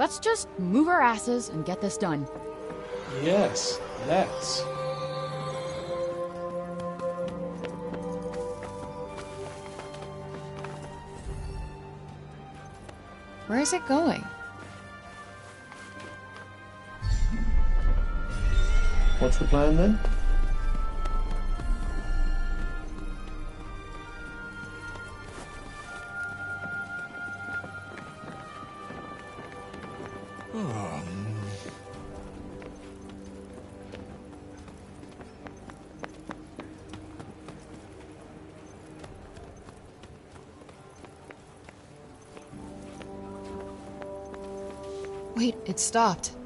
Let's just move our asses and get this done. Yes, let's. Where is it going? What's the plan then? Wait, it stopped.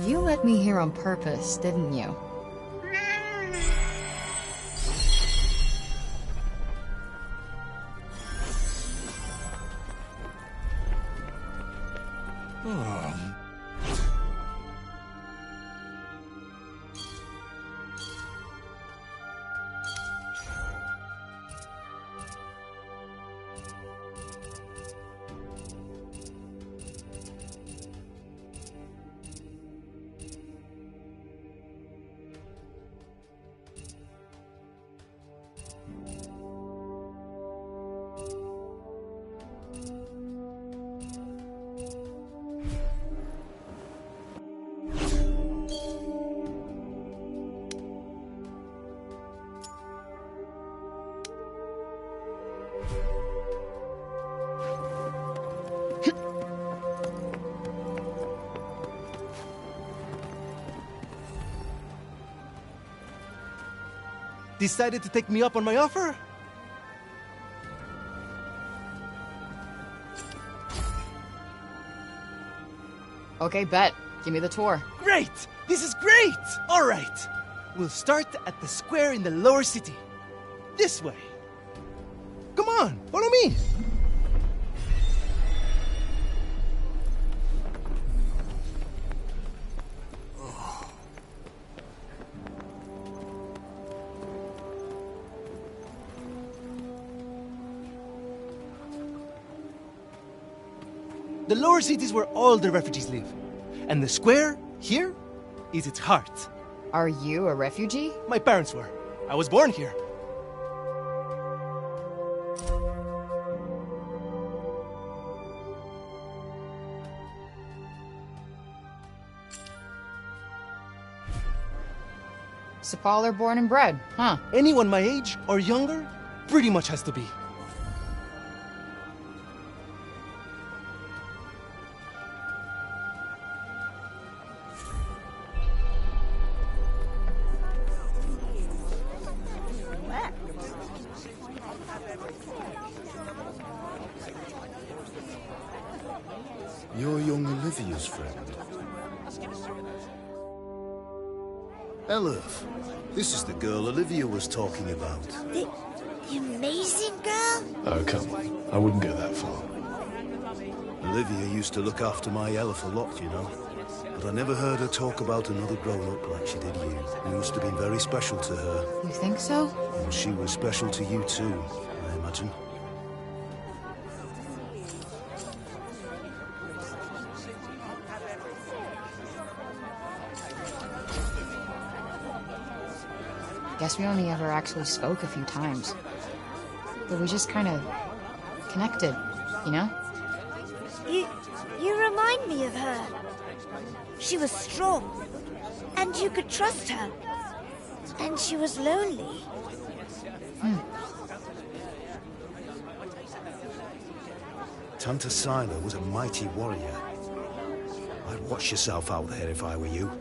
You let me here on purpose, didn't you? Decided to take me up on my offer? Okay, bet. Give me the tour. Great! This is great! Alright! We'll start at the square in the lower city. This way. Come on, follow me! The lower city is where all the refugees live. And the square, here, is its heart. Are you a refugee? My parents were. I was born here. Sepaller born and bred, huh? Anyone my age or younger pretty much has to be. You're young Olivia's friend. Elif, this is the girl Olivia was talking about. The amazing girl? Oh, come on. I wouldn't go that far. Olivia used to look after my Elif a lot, you know. But I never heard her talk about another grown-up like she did you. You must have been very special to her. You think so? And she was special to you too, I imagine. Guess we only ever actually spoke a few times. But we just kind of connected, you know? You remind me of her. She was strong, and you could trust her. And she was lonely. Tanta Sila was a mighty warrior. I'd watch yourself out there if I were you.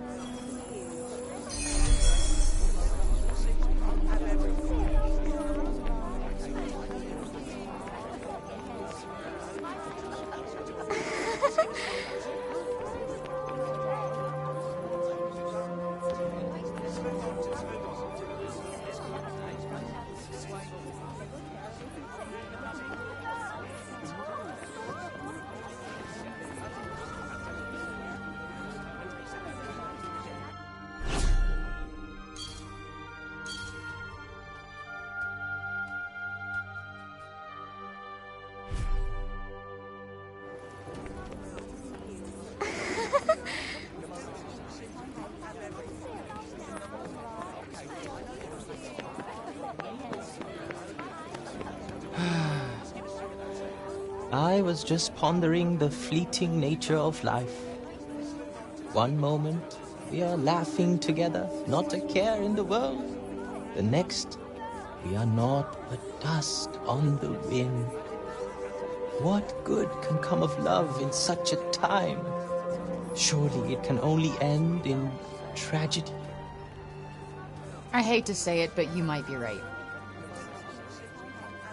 I was just pondering the fleeting nature of life. One moment, we are laughing together, not a care in the world. The next, we are naught but dust on the wind. What good can come of love in such a time? Surely it can only end in tragedy. I hate to say it, but you might be right.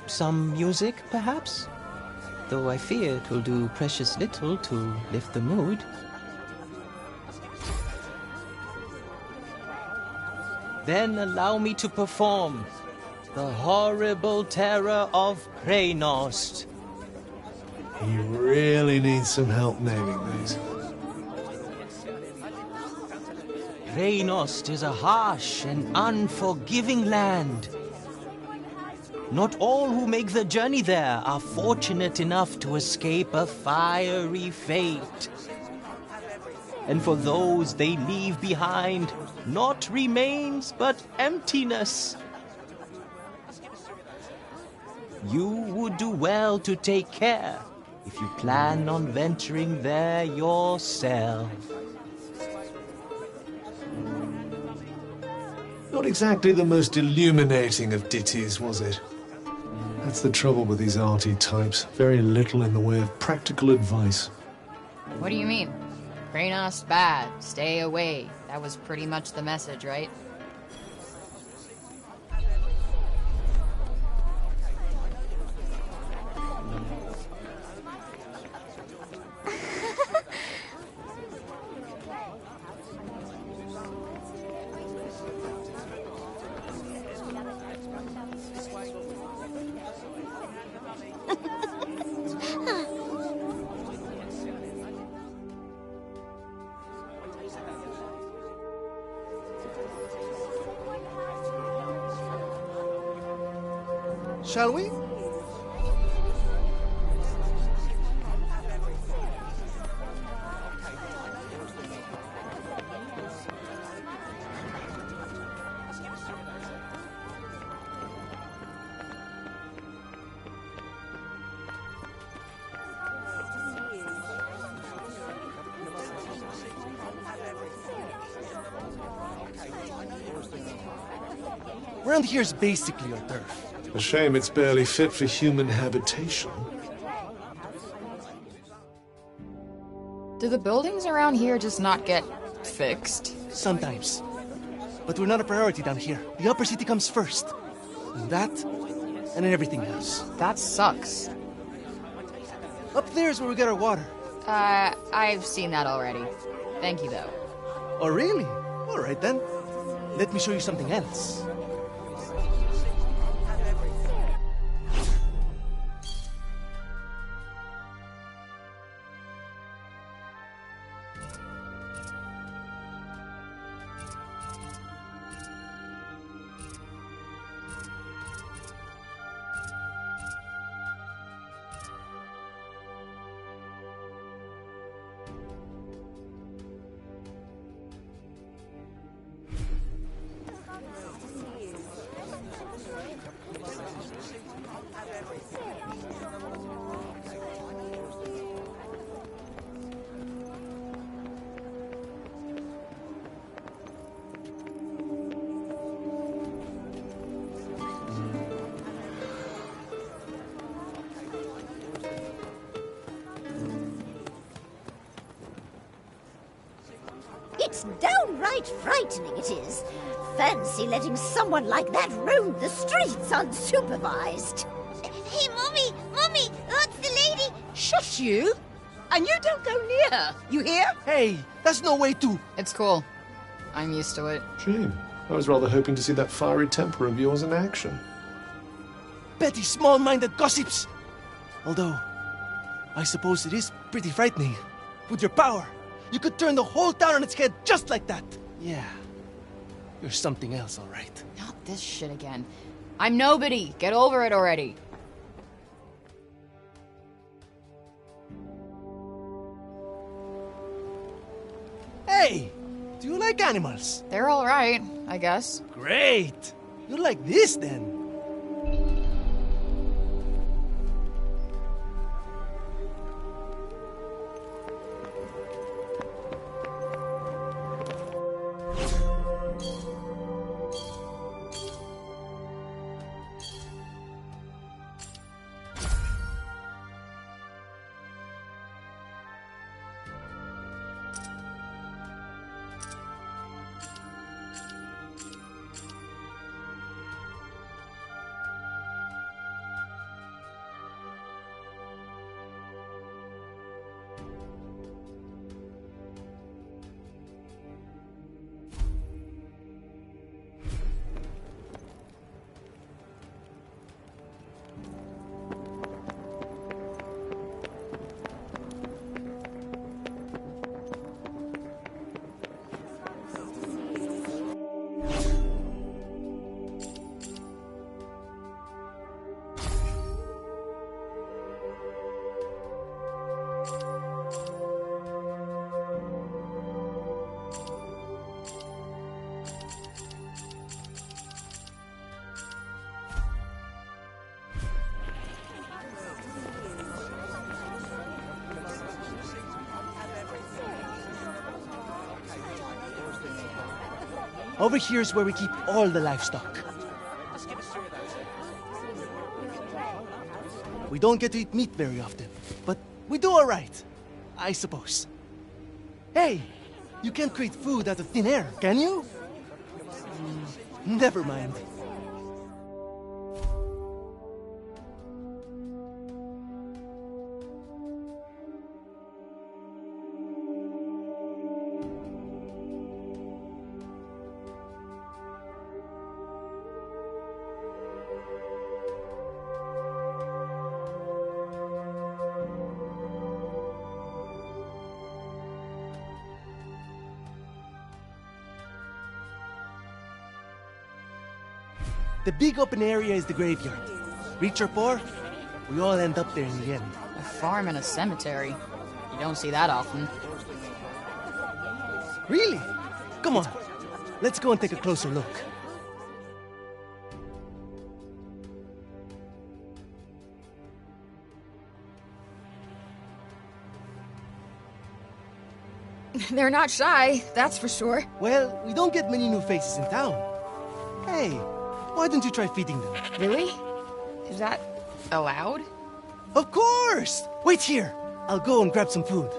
Some music, perhaps? Though I fear it will do precious little to lift the mood. Then allow me to perform the horrible terror of Kraynost. He really needs some help naming these. Kraynost is a harsh and unforgiving land. Not all who make the journey there are fortunate enough to escape a fiery fate. And for those they leave behind, not remains but emptiness. You would do well to take care if you plan on venturing there yourself. Not exactly the most illuminating of ditties, was it? That's the trouble with these arty types. Very little in the way of practical advice. What do you mean? Kraynost bad, stay away. That was pretty much the message, right? Shall we? Around here's basically our turf. A shame it's barely fit for human habitation. Do the buildings around here just not get fixed? Sometimes. But we're not a priority down here. The upper city comes first. And that, and then everything else. That sucks. Up there is where we get our water. I've seen that already. Thank you, though. Oh, really? All right, then. Let me show you something else. It's downright frightening, it is. Fancy letting someone like that roam the streets unsupervised. Hey, Mommy! Mommy! That's the lady! Shush you! And you don't go near her, you hear? Hey, that's no way to... It's cool. I'm used to it. Shame. I was rather hoping to see that fiery temper of yours in action. petty, small-minded gossips. Although, I suppose it is pretty frightening. With your power, you could turn the whole town on its head just like that. Yeah, you're something else, all right. Not this shit again. I'm nobody. Get over it already. Hey, do you like animals? They're all right, I guess. Great. You like this, then? Over here is where we keep all the livestock. We don't get to eat meat very often, but we do all right, I suppose. Hey, you can't create food out of thin air, can you? Never mind. The big open area is the graveyard. Rich or poor, we all end up there in the end. A farm and a cemetery. You don't see that often. Really? Come on, let's go and take a closer look. They're not shy, that's for sure. Well, we don't get many new faces in town. Hey, why don't you try feeding them? Really? Is that allowed? Of course! Wait here. I'll go and grab some food.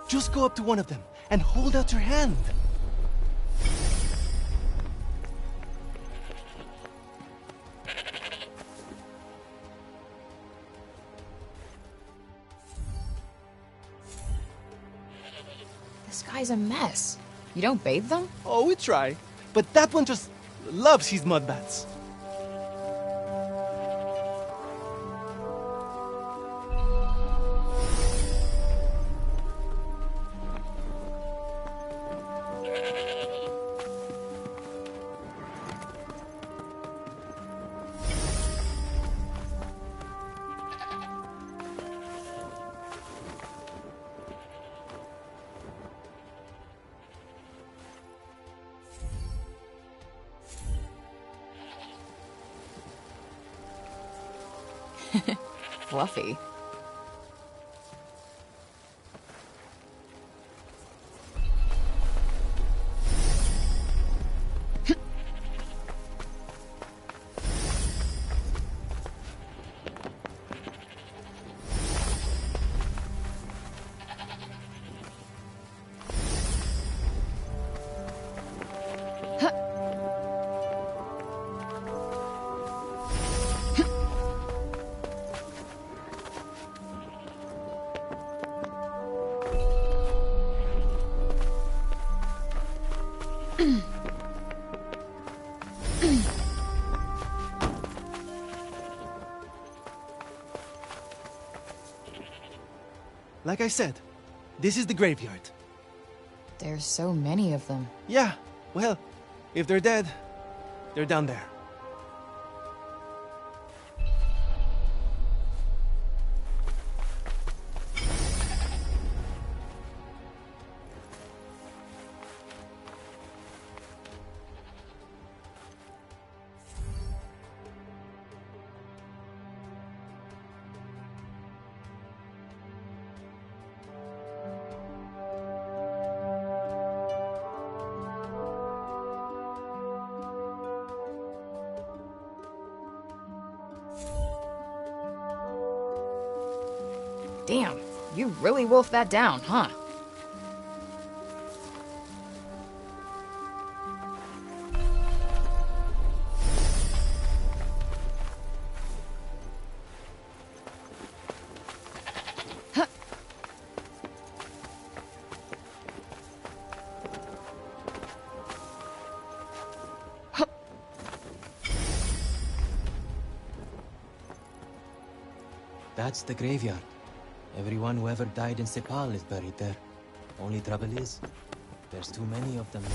Just go up to one of them and hold out your hand. This guy's a mess. You don't bathe them? Oh, we try. But that one just loves his mud baths. Fluffy. Like I said, this is the graveyard. There's so many of them. Yeah, well, if they're dead, they're down there. Damn, you really wolfed that down, huh? That's the graveyard. Everyone who ever died in Sepal is buried there. Only trouble is, there's too many of them now.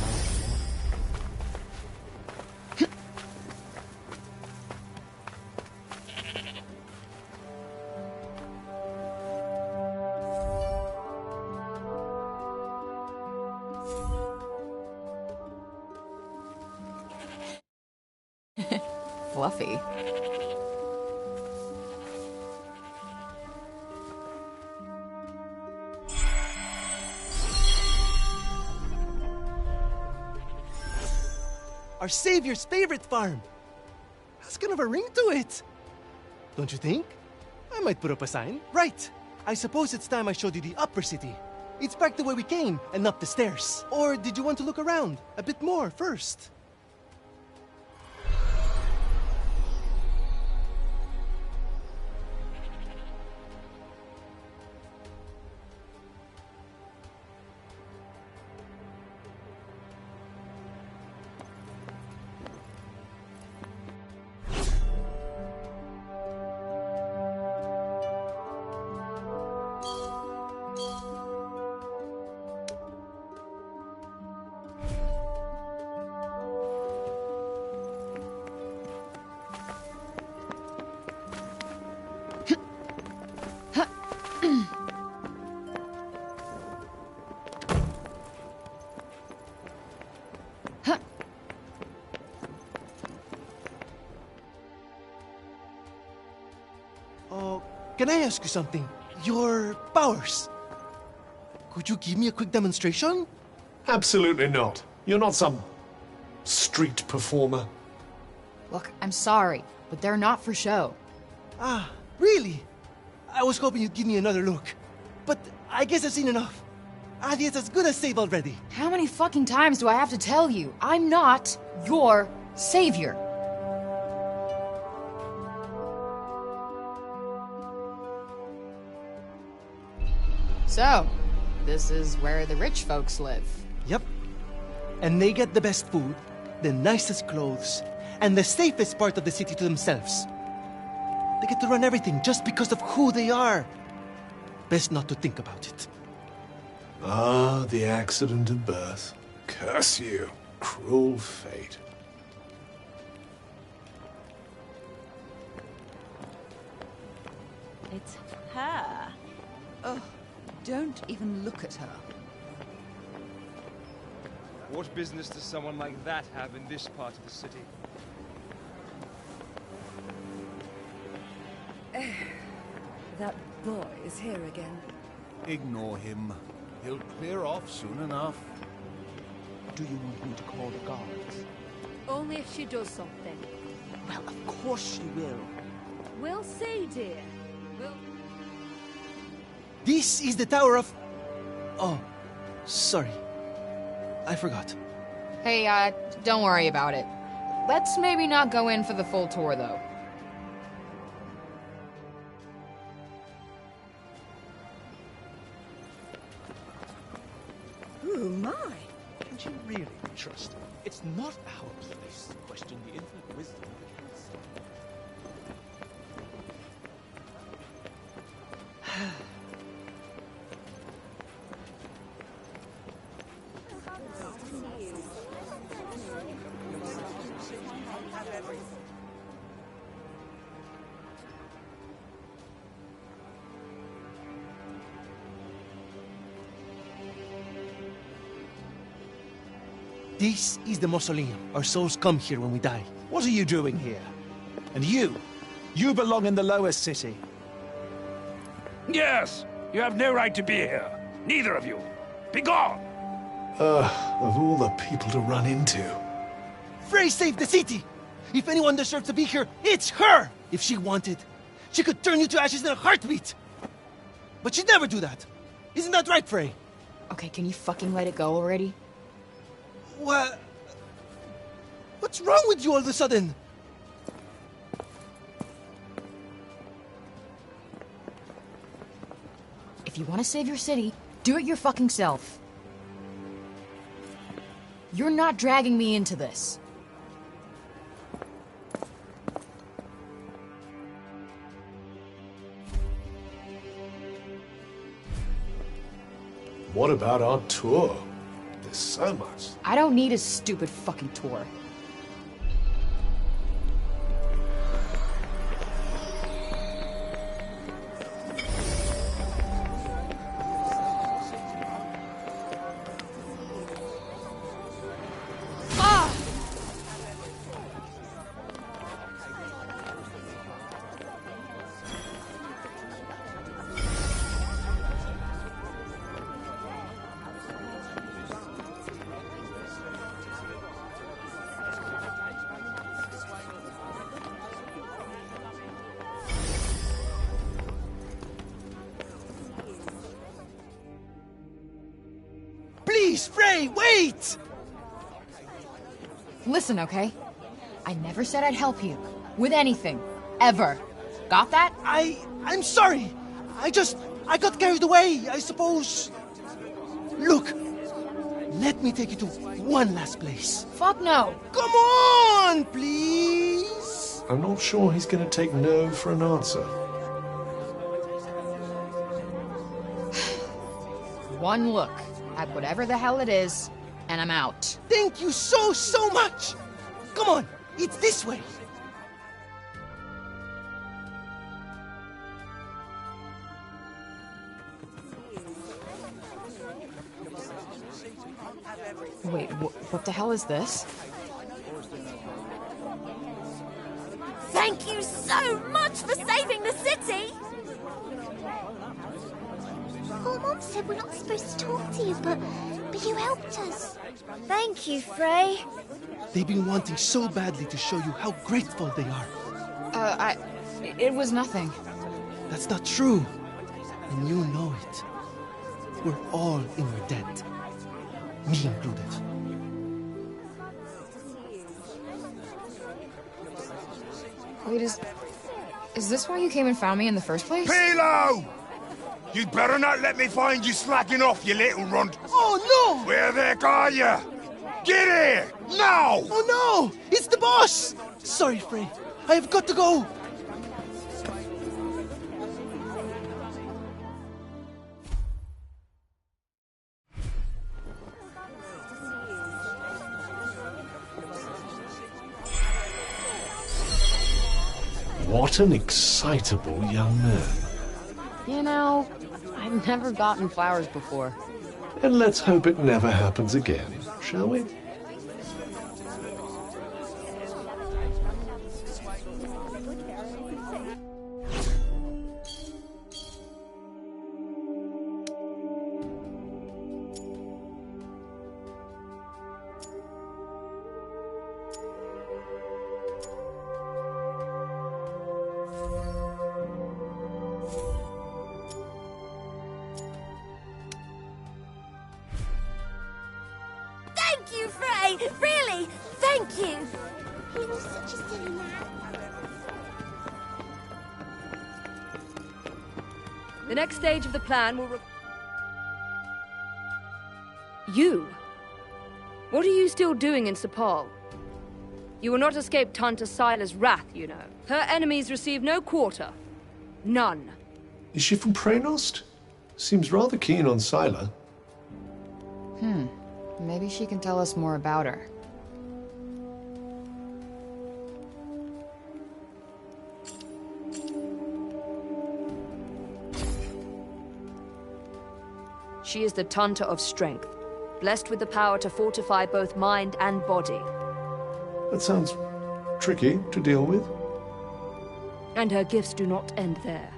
fluffy. Our savior's favorite farm. Has kind of a ring to it. Don't you think? I might put up a sign. Right. I suppose it's time I showed you the upper city. It's back the way we came and up the stairs. Or did you want to look around a bit more first? Can I ask you something? Your powers. Could you give me a quick demonstration? Absolutely not. You're not some street performer. Look, I'm sorry, but they're not for show. Ah, really? I was hoping you'd give me another look. But I guess I've seen enough. Adi is as good as saved already. How many fucking times do I have to tell you? I'm not your savior. So, this is where the rich folks live. Yep. And they get the best food, the nicest clothes, and the safest part of the city to themselves. They get to run everything just because of who they are. Best not to think about it. Ah, the accident of birth. Curse you, cruel fate. It's her. Oh, don't even look at her. What business does someone like that have in this part of the city? That boy is here again. Ignore him. He'll clear off soon enough. Do you want me to call the guards? Only if she does something. Well, of course she will. We'll see, dear. We'll... This is the Tower of... Oh, sorry. I forgot. Hey, don't worry about it. Let's maybe not go in for the full tour, though. Oh, my. Can't you really be trusted? It's not our place to question the infinite wisdom of the council. This is the mausoleum. Our souls come here when we die. What are you doing here? And you? You belong in the lower city. Yes! You have no right to be here. Neither of you. Be gone! Of all the people to run into. Frey saved the city! If anyone deserves to be here, it's her! If she wanted, she could turn you to ashes in a heartbeat! But she'd never do that. Isn't that right, Frey? Okay, can you fucking let it go already? What? What's wrong with you all of a sudden? If you want to save your city, do it your fucking self. You're not dragging me into this. What about our tour? There's so much. I don't need a stupid fucking tour. Please, Frey, wait! Listen, okay? I never said I'd help you. With anything. Ever. Got that? I'm sorry. I got carried away, I suppose. Look, let me take you to one last place. Fuck no. Come on, please. I'm not sure he's going to take no for an answer. One look at whatever the hell it is, and I'm out. Thank you so much. Come on, it's this way. Wait, what the hell is this? Thank you so much for saving the city! Oh, Mom said we're not supposed to talk to you, but you helped us. Thank you, Frey. They've been wanting so badly to show you how grateful they are. It was nothing. That's not true. And you know it. We're all in your debt. Me included. Wait, is this why you came and found me in the first place? Pilo! You'd better not let me find you slacking off, you little runt. Oh, no! Where the heck are you? Get here! Now! Oh, no! It's the boss! Sorry, Frey. I have got to go. What an excitable young man. You know, I've never gotten flowers before. And let's hope it never happens again, shall we? Thank you, Frey! Really, thank you! He was such a silly man. The next stage of the plan will You? What are you still doing in Sepal? You will not escape Tanta Sila's wrath, you know. Her enemies receive no quarter. None. Is she from Praenost? Seems rather keen on Sila. Maybe she can tell us more about her. She is the Tanta of strength, blessed with the power to fortify both mind and body. That sounds tricky to deal with. And her gifts do not end there.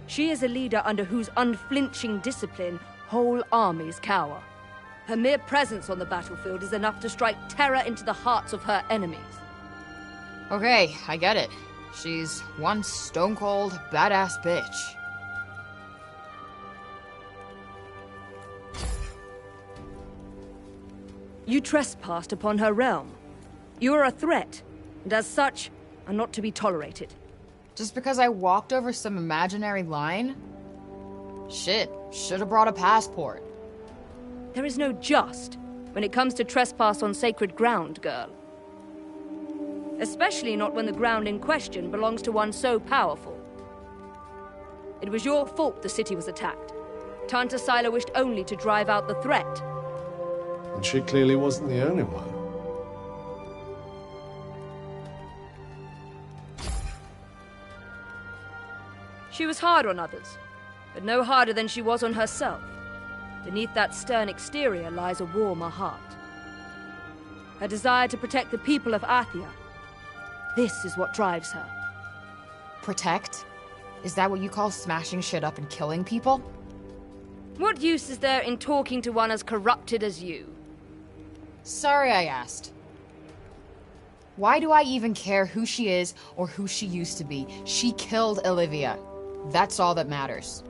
She is a leader under whose unflinching discipline whole armies cower. Her mere presence on the battlefield is enough to strike terror into the hearts of her enemies. Okay, I get it. She's one stone-cold, badass bitch. You trespassed upon her realm. You are a threat, and as such, are not to be tolerated. Just because I walked over some imaginary line? Shit, should have brought a passport. There is no just when it comes to trespass on sacred ground, girl. Especially not when the ground in question belongs to one so powerful. It was your fault the city was attacked. Tanta Sila wished only to drive out the threat. And she clearly wasn't the only one. She was hard on others, but no harder than she was on herself. Beneath that stern exterior lies a warmer heart. Her desire to protect the people of Athia. This is what drives her. Protect? Is that what you call smashing shit up and killing people? What use is there in talking to one as corrupted as you? Sorry I asked. Why do I even care who she is or who she used to be? She killed Olivia. That's all that matters.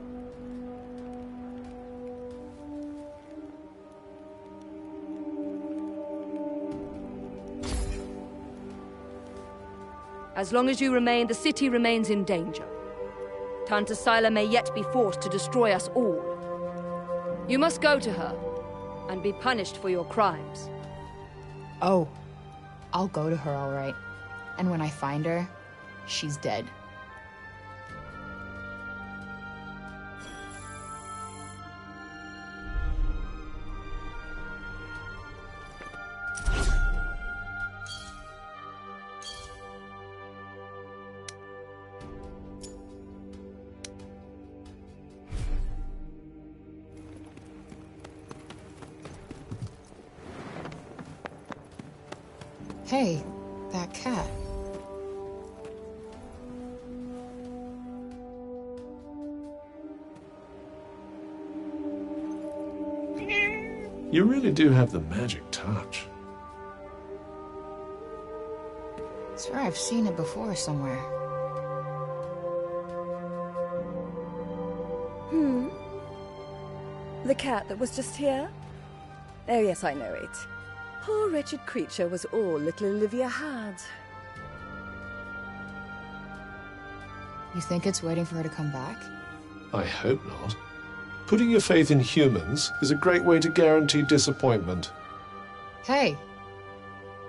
As long as you remain, the city remains in danger. Tanta Sila may yet be forced to destroy us all. You must go to her, and be punished for your crimes. Oh, I'll go to her, all right. And when I find her, she's dead. Hey, that cat. You really do have the magic touch. I swear I've seen it before somewhere. The cat that was just here? Oh yes, I know it. Poor wretched creature was all little Olivia had. You think it's waiting for her to come back? I hope not. Putting your faith in humans is a great way to guarantee disappointment. Hey,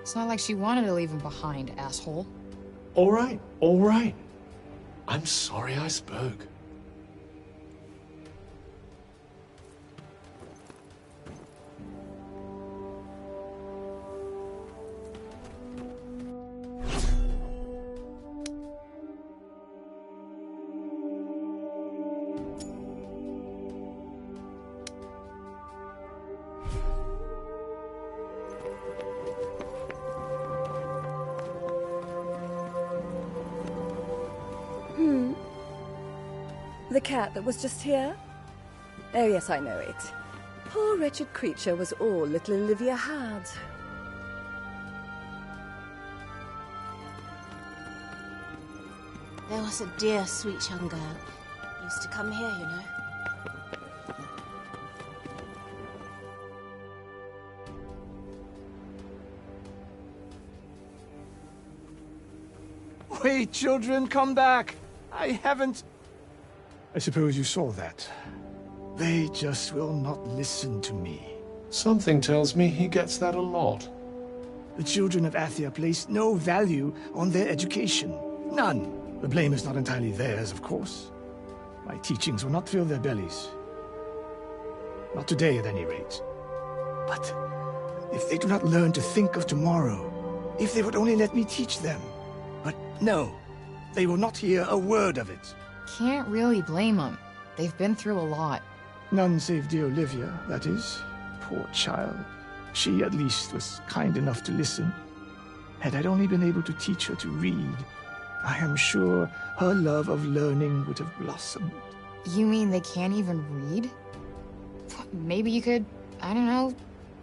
it's not like she wanted to leave him behind, asshole. All right, all right. I'm sorry I spoke. The cat that was just here? Oh yes, I know it. Poor wretched creature was all little Olivia had. There was a dear, sweet young girl. Used to come here, you know. Wait, children, come back! I haven't... I suppose you saw that. They just will not listen to me. Something tells me he gets that a lot. The children of Athia place no value on their education. None. The blame is not entirely theirs, of course. My teachings will not fill their bellies. Not today, at any rate. But if they do not learn to think of tomorrow, if they would only let me teach them. But no, they will not hear a word of it. Can't really blame them. They've been through a lot. None save dear Olivia, that is. Poor child. She, at least, was kind enough to listen. Had I only been able to teach her to read, I am sure her love of learning would have blossomed. You mean they can't even read? Maybe you could, I don't know,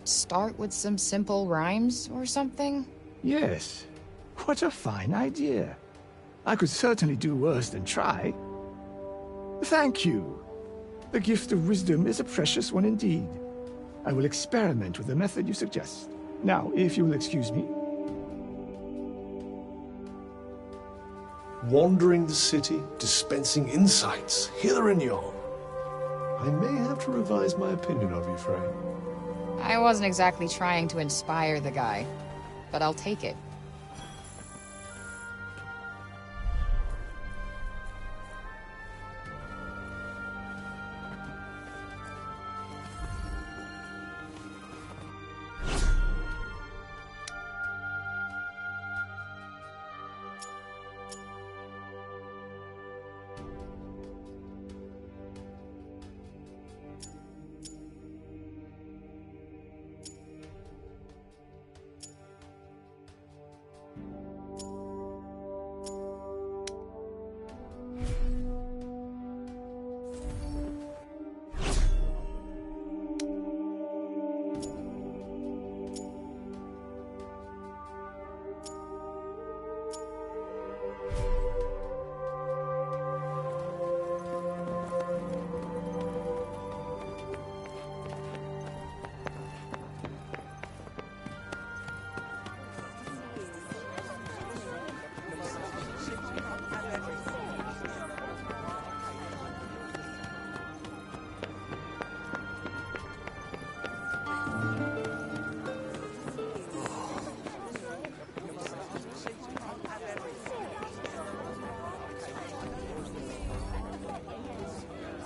start with some simple rhymes or something? Yes. What a fine idea. I could certainly do worse than try. Thank you. The gift of wisdom is a precious one indeed. I will experiment with the method you suggest. Now, if you will excuse me. Wandering the city, dispensing insights, hither and yon. I may have to revise my opinion of you, Frey. I wasn't exactly trying to inspire the guy, but I'll take it.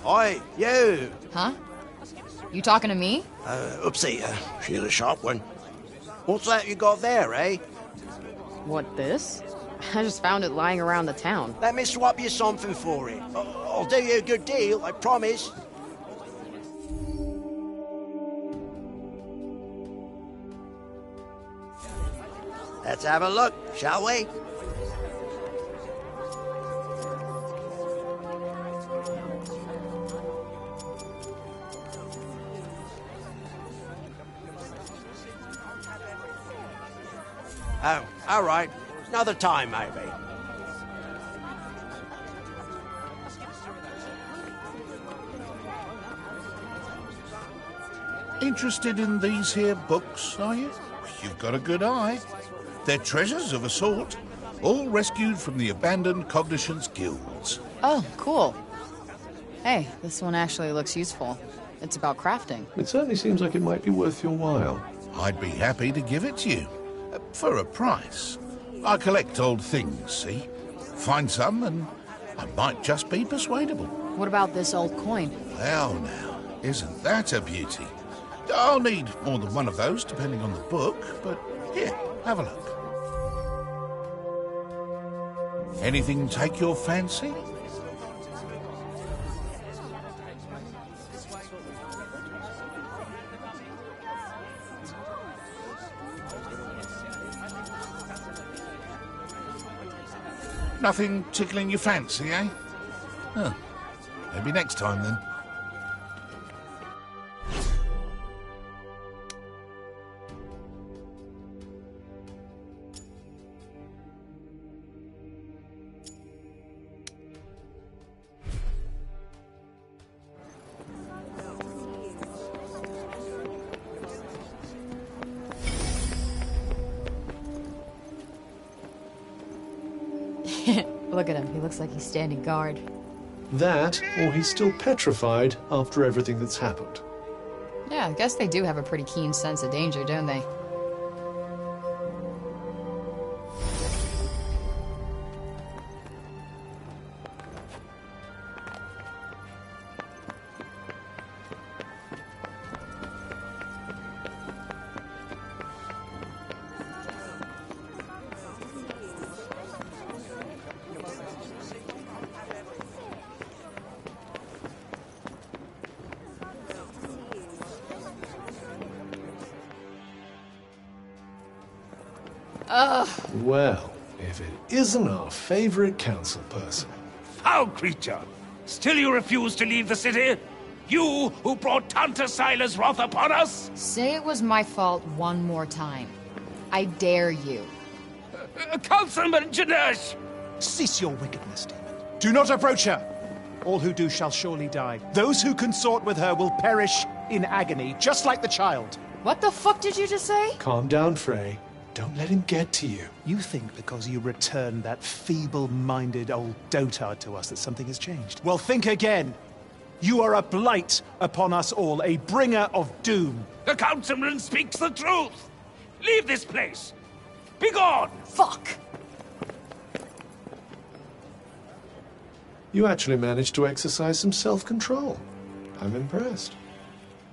Oi, you! Huh? You talking to me? Upseater. She's a sharp one. What's that you got there, eh? What, this? I just found it lying around the town. Let me swap you something for it. I'll do you a good deal, I promise. Let's have a look, shall we? Oh, all right. Another time, maybe. Interested in these here books, are you? You've got a good eye. They're treasures of a sort, all rescued from the abandoned Cognition's guilds. Oh, cool. Hey, this one actually looks useful. It's about crafting. It certainly seems like it might be worth your while. I'd be happy to give it to you. For a price. I collect old things, see? Find some and I might just be persuadable. What about this old coin? Well now, isn't that a beauty? I'll need more than one of those, depending on the book, but here, have a look. Anything take your fancy? Nothing tickling your fancy, eh? Huh. Maybe next time, then. Look at him. He looks like he's standing guard. That, or he's still petrified after everything that's happened. Yeah, I guess they do have a pretty keen sense of danger, don't they? Ugh. Well, if it isn't our favorite council person. Foul creature! Still you refuse to leave the city? You who brought Tanta Sila's wrath upon us? Say it was my fault one more time. I dare you. Councilman Janesh! Cease your wickedness, demon. Do not approach her. All who do shall surely die. Those who consort with her will perish in agony, just like the child. What the fuck did you just say? Calm down, Frey. Don't let him get to you. You think because you returned that feeble-minded old dotard to us that something has changed? Well, think again. You are a blight upon us all, a bringer of doom. The councilman speaks the truth! Leave this place! Be gone! Fuck! You actually managed to exercise some self-control. I'm impressed.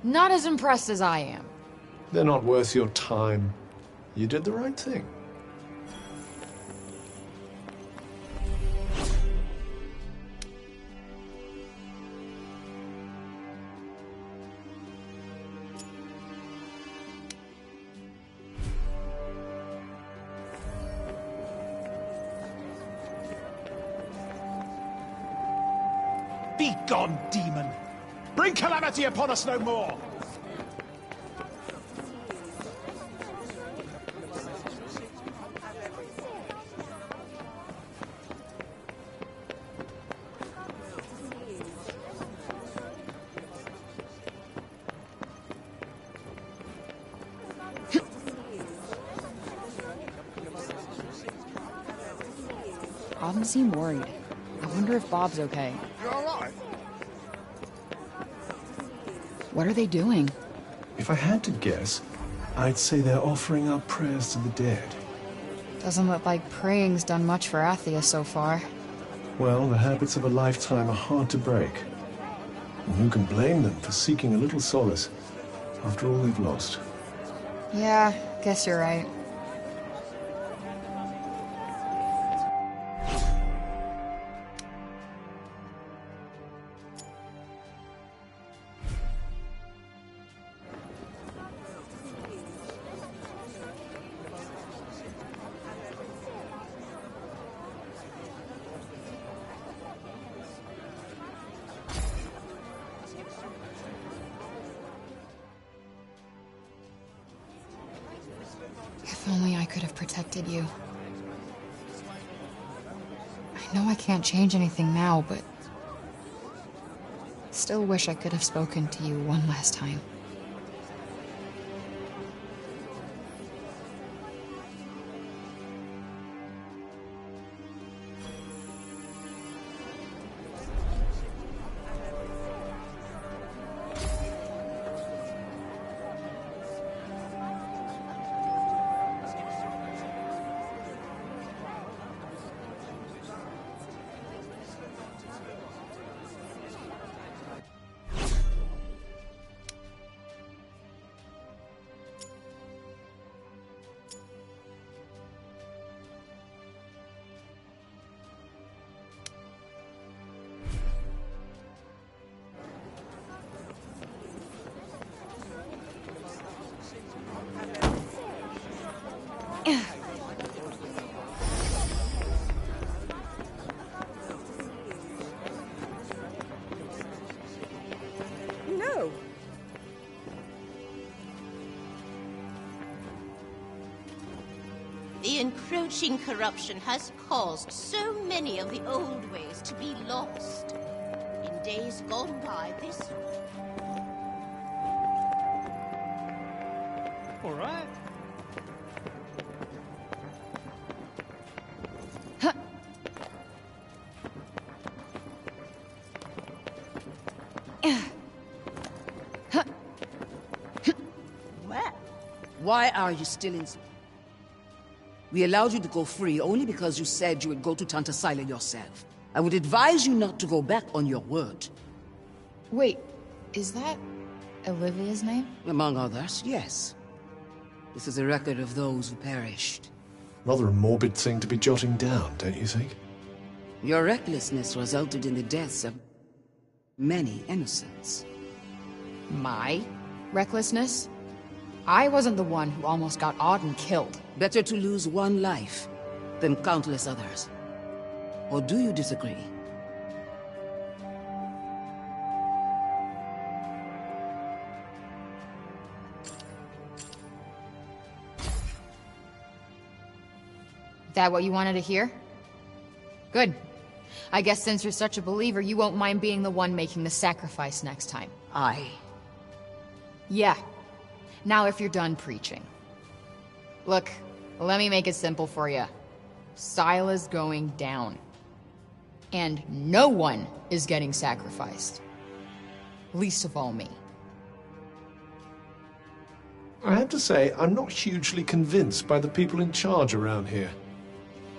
Not as impressed as I am. They're not worth your time. You did the right thing. Be gone, demon! Bring calamity upon us no more! Robin seemed worried. I wonder if Bob's okay. You alright? What are they doing? If I had to guess, I'd say they're offering up prayers to the dead. Doesn't look like praying's done much for Athia so far. Well, the habits of a lifetime are hard to break. And who can blame them for seeking a little solace after all they've lost? Yeah, guess you're right. If only I could have protected you. I know I can't change anything now, but still wish I could have spoken to you one last time. No. The encroaching corruption has caused so many of the old ways to be lost. In days gone by, this... All right. Well, Why are you still in... We allowed you to go free only because you said you would go to Tanta Sila yourself. I would advise you not to go back on your word. Wait, is that Olivia's name? Among others, yes. This is a record of those who perished. Rather a morbid thing to be jotting down, don't you think? Your recklessness resulted in the deaths of many innocents. My recklessness? I wasn't the one who almost got Auden killed. Better to lose one life than countless others. Or do you disagree? That what you wanted to hear? Good. I guess since you're such a believer, you won't mind being the one making the sacrifice next time. Yeah. Now if you're done preaching. Look, let me make it simple for you. Sila's going down. And no one is getting sacrificed. Least of all me. I have to say, I'm not hugely convinced by the people in charge around here.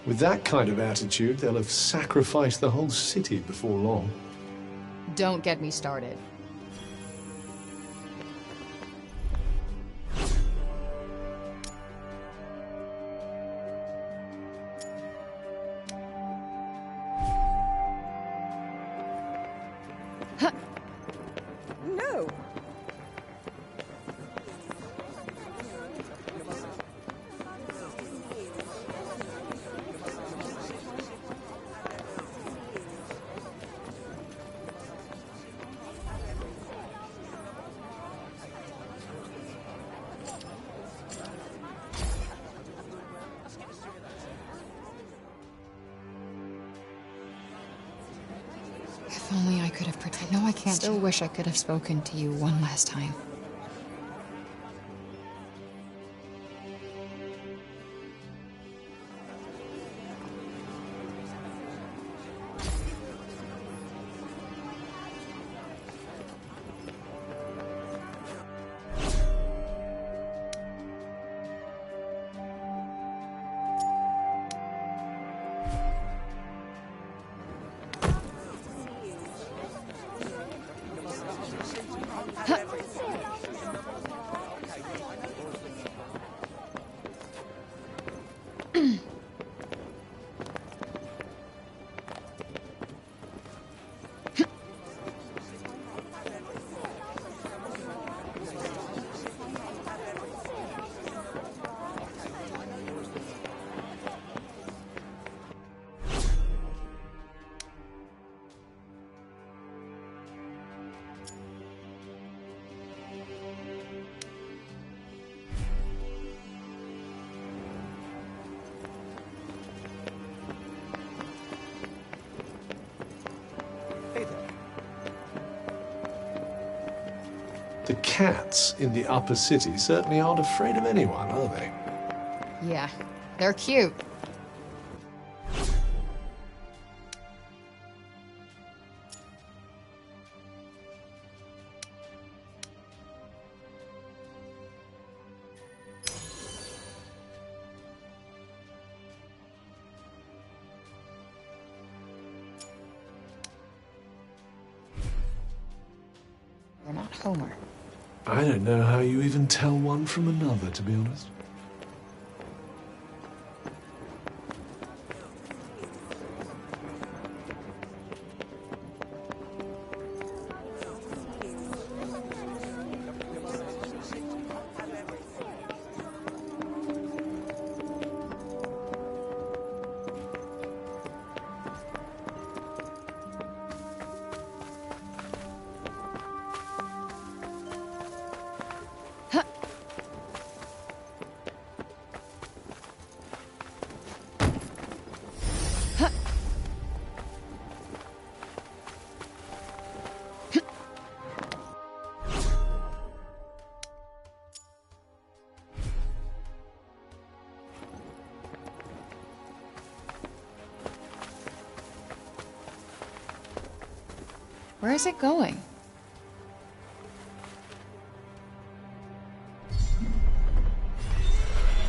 With that kind of attitude, they'll have sacrificed the whole city before long. Don't get me started. No. If only I could have protected. No, I can't. Still wish I could have spoken to you one last time. The cats in the upper city certainly aren't afraid of anyone, are they? Yeah, they're cute. We're not Homer. I don't know how you even tell one from another, to be honest. Where is it going?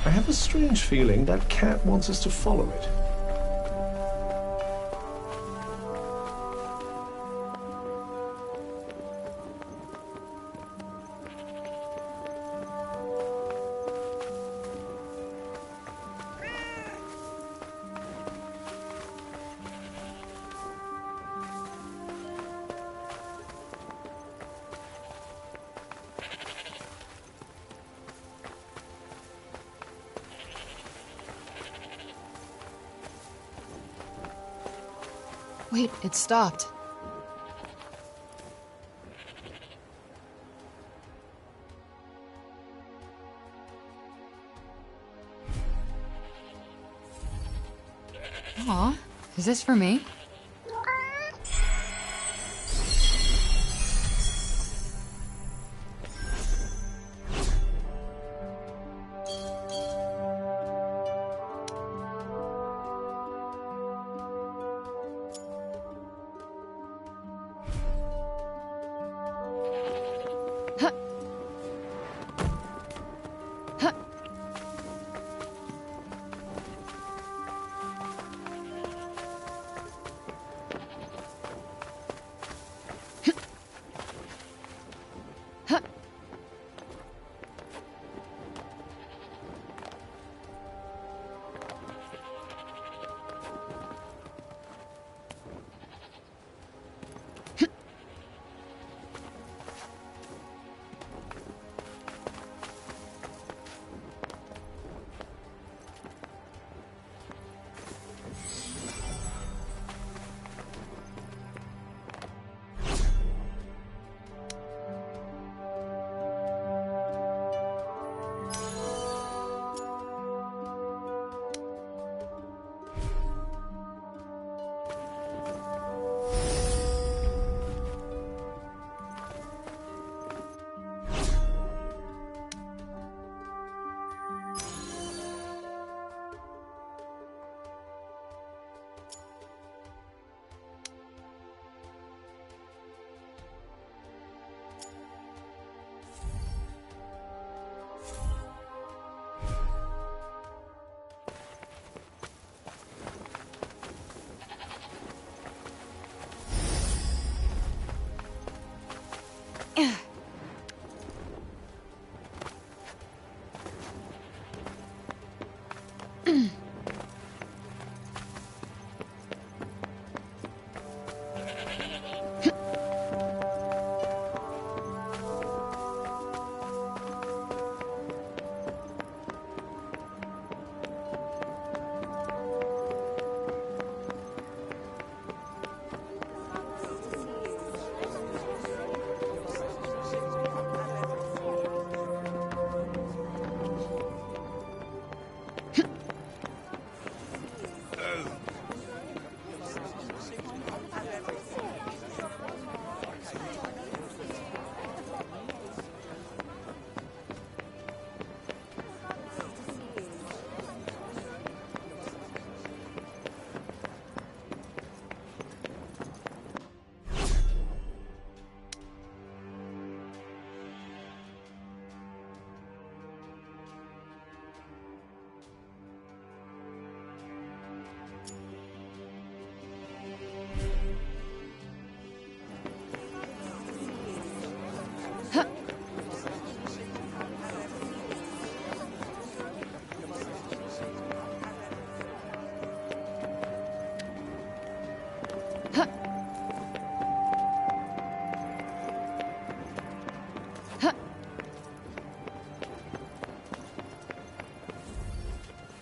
I have a strange feeling that cat wants us to follow it. Wait, it stopped. Aw, is this for me?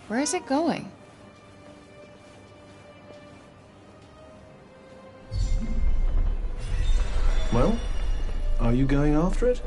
Where is it going? Well, are you going after it?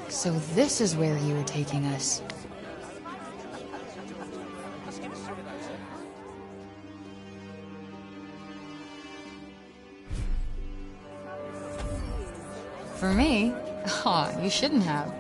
So this is where you were taking us. For me? Aw, you shouldn't have.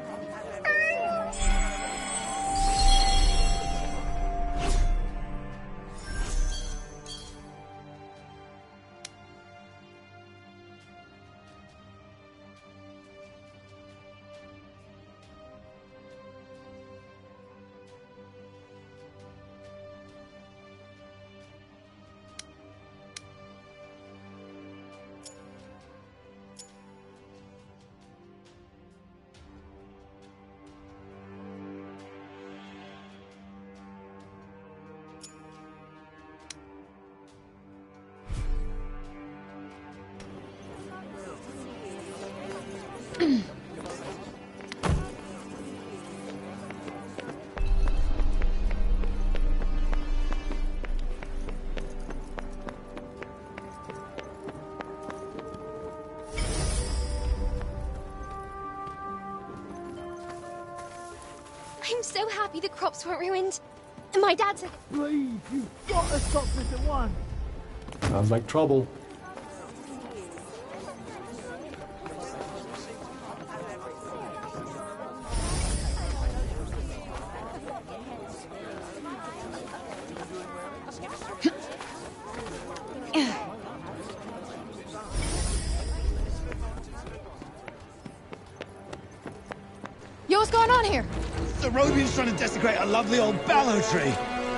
I'm so happy the crops weren't ruined. And my dad said... Please, you've got to stop this at once. Sounds like trouble. Yo, what's going on here? The Robian's trying to desecrate a lovely old ballow tree.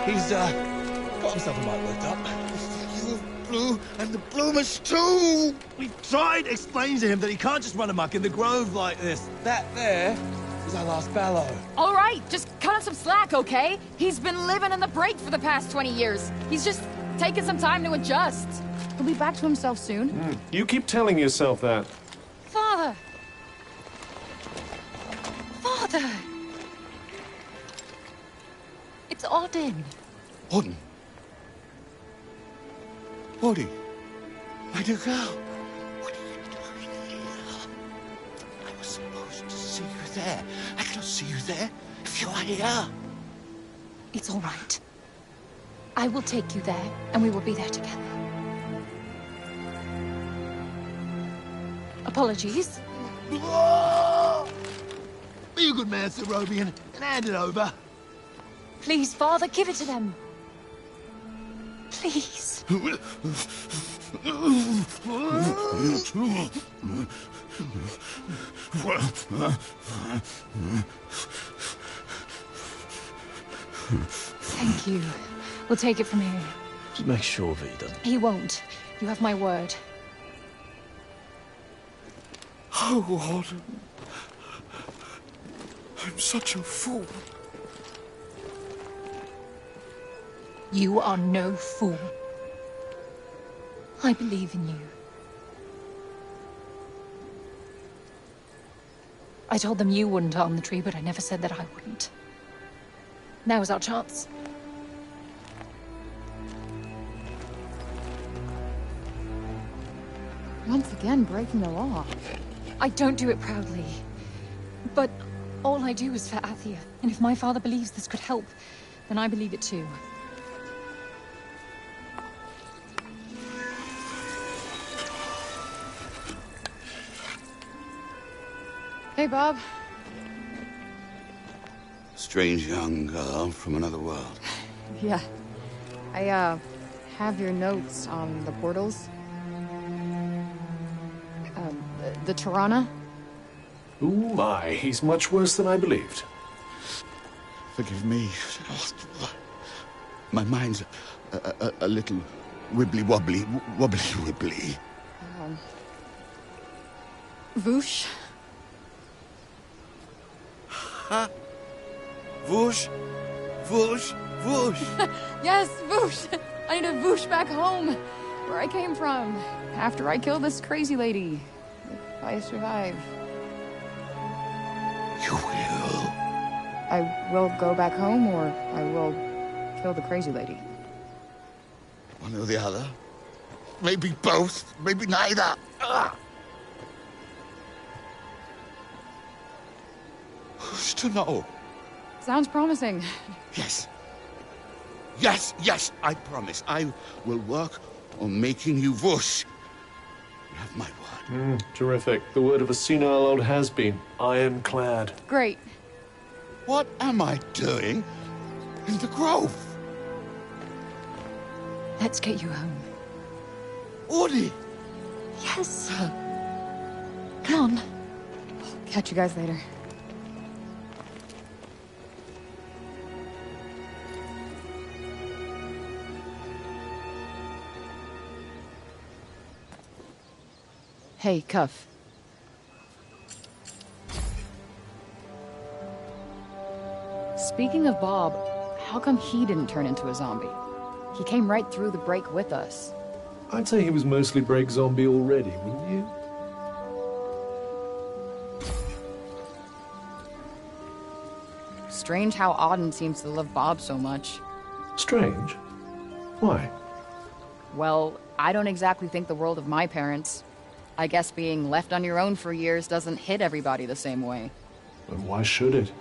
He's, got himself a mite worked up. Blue, and the bloomers too! We've tried explaining to him that he can't just run amok in the grove like this. That there is our last ballow. All right, just cut him some slack, okay? He's been living in the break for the past 20 years. He's just taking some time to adjust. He'll be back to himself soon. You keep telling yourself that. Father! Father! It's Odin. Odin? Odin? My dear girl, what are you doing here? I was supposed to see you there. I cannot see you there if you are here. It's all right. I will take you there, and we will be there together. Apologies. Be a good man, Sir Robian, and hand it over. Please, Father, give it to them. Please. Thank you. We'll take it from here. Just make sure that he doesn't. He won't. You have my word. Oh, Odin. I'm such a fool. You are no fool. I believe in you. I told them you wouldn't harm the tree, but I never said that I wouldn't. Now is our chance. Once again, breaking the law. I don't do it proudly. But all I do is for Athia. And if my father believes this could help, then I believe it too. Hey, Bob. Strange young girl from another world. Yeah. I, have your notes on the portals. The Tirana? Ooh my, he's much worse than I believed. Forgive me. My mind's a little wibbly-wobbly. Wobbly-wibbly. Voosh? Huh? Whoosh, whoosh, whoosh. Yes, Voosh! I need a Voosh back home, where I came from, after I killed this crazy lady. If I survive. You will? I will go back home, or I will kill the crazy lady. One or the other. Maybe both, maybe neither. Ugh. Who's to know? Sounds promising. Yes. Yes, yes, I promise. I will work on making you whoosh. You have my word. Terrific. The word of a senile old has-been. Ironclad. Great. What am I doing in the grove? Let's get you home. Audie! Yes. Come on. Catch you guys later. Hey, Cuff. Speaking of Bob, how come he didn't turn into a zombie? He came right through the break with us. I'd say he was mostly break zombie already, wouldn't you? Strange how Auden seems to love Bob so much. Strange? Why? Well, I don't exactly think the world of my parents. I guess being left on your own for years doesn't hit everybody the same way. And why should it?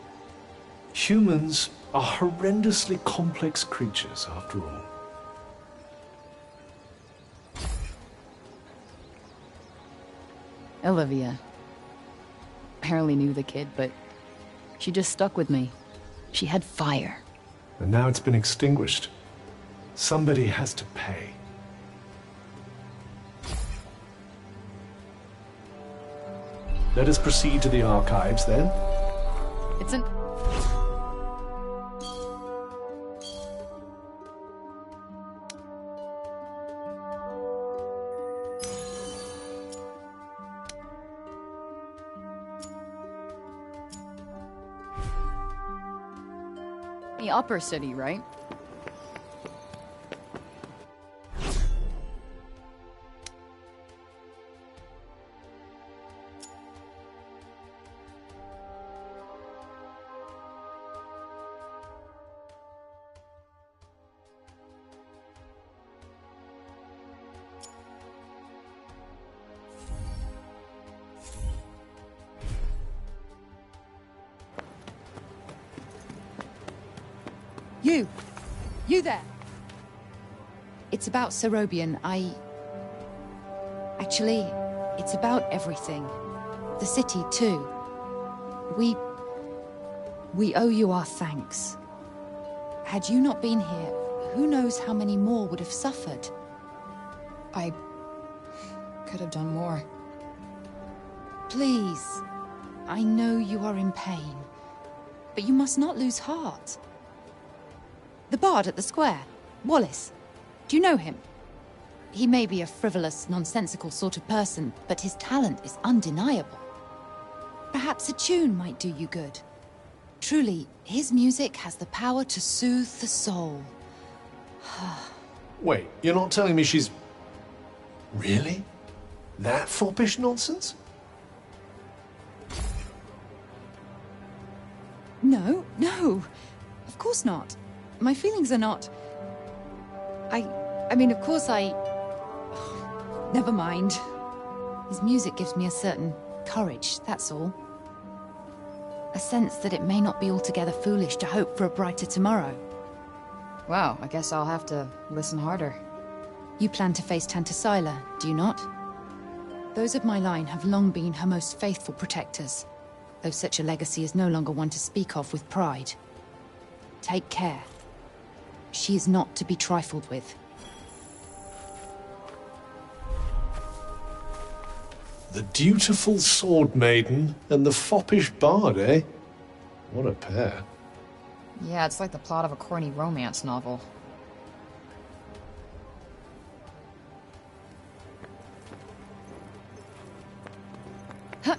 Humans are horrendously complex creatures, after all. Olivia. Barely knew the kid, but she just stuck with me. She had fire. And now it's been extinguished. Somebody has to pay. Let us proceed to the archives, then. It's an... the upper city, right? You there! It's about Serobian. Actually, it's about everything. The city, too. We owe you our thanks. Had you not been here, who knows how many more would have suffered? I could have done more. Please. I know you are in pain. But you must not lose heart. The bard at the square, Wallace. Do you know him? He may be a frivolous, nonsensical sort of person, but his talent is undeniable. Perhaps a tune might do you good. Truly, his music has the power to soothe the soul. Wait, you're not telling me she's... Really? That foppish nonsense? No, of course not. My feelings are not... I mean, of course never mind. His music gives me a certain courage, that's all. A sense that it may not be altogether foolish to hope for a brighter tomorrow. Wow, I guess I'll have to listen harder. You plan to face Tanta Sila, do you not? Those of my line have long been her most faithful protectors, though such a legacy is no longer one to speak of with pride. Take care. She is not to be trifled with. The dutiful sword maiden and the foppish bard, eh? What a pair. Yeah, it's like the plot of a corny romance novel. We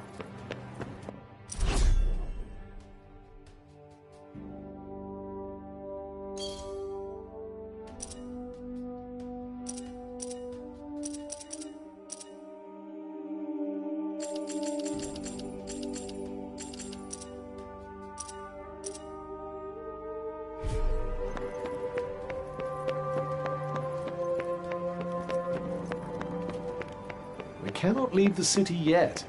cannot leave the city yet.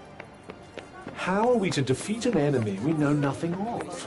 How are we to defeat an enemy we know nothing of?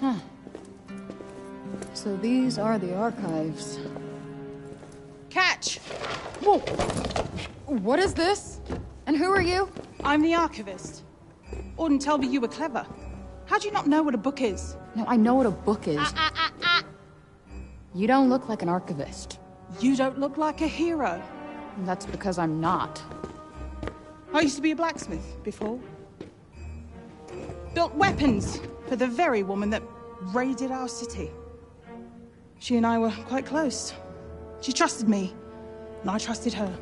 Huh. So these are the archives. Catch! Whoa! What is this? And who are you? I'm the archivist. Auden told me you were clever. How do you not know what a book is? No, I know what a book is. You don't look like an archivist. You don't look like a hero. That's because I'm not. I used to be a blacksmith before. Built weapons for the very woman that raided our city. She and I were quite close. She trusted me, and I trusted her.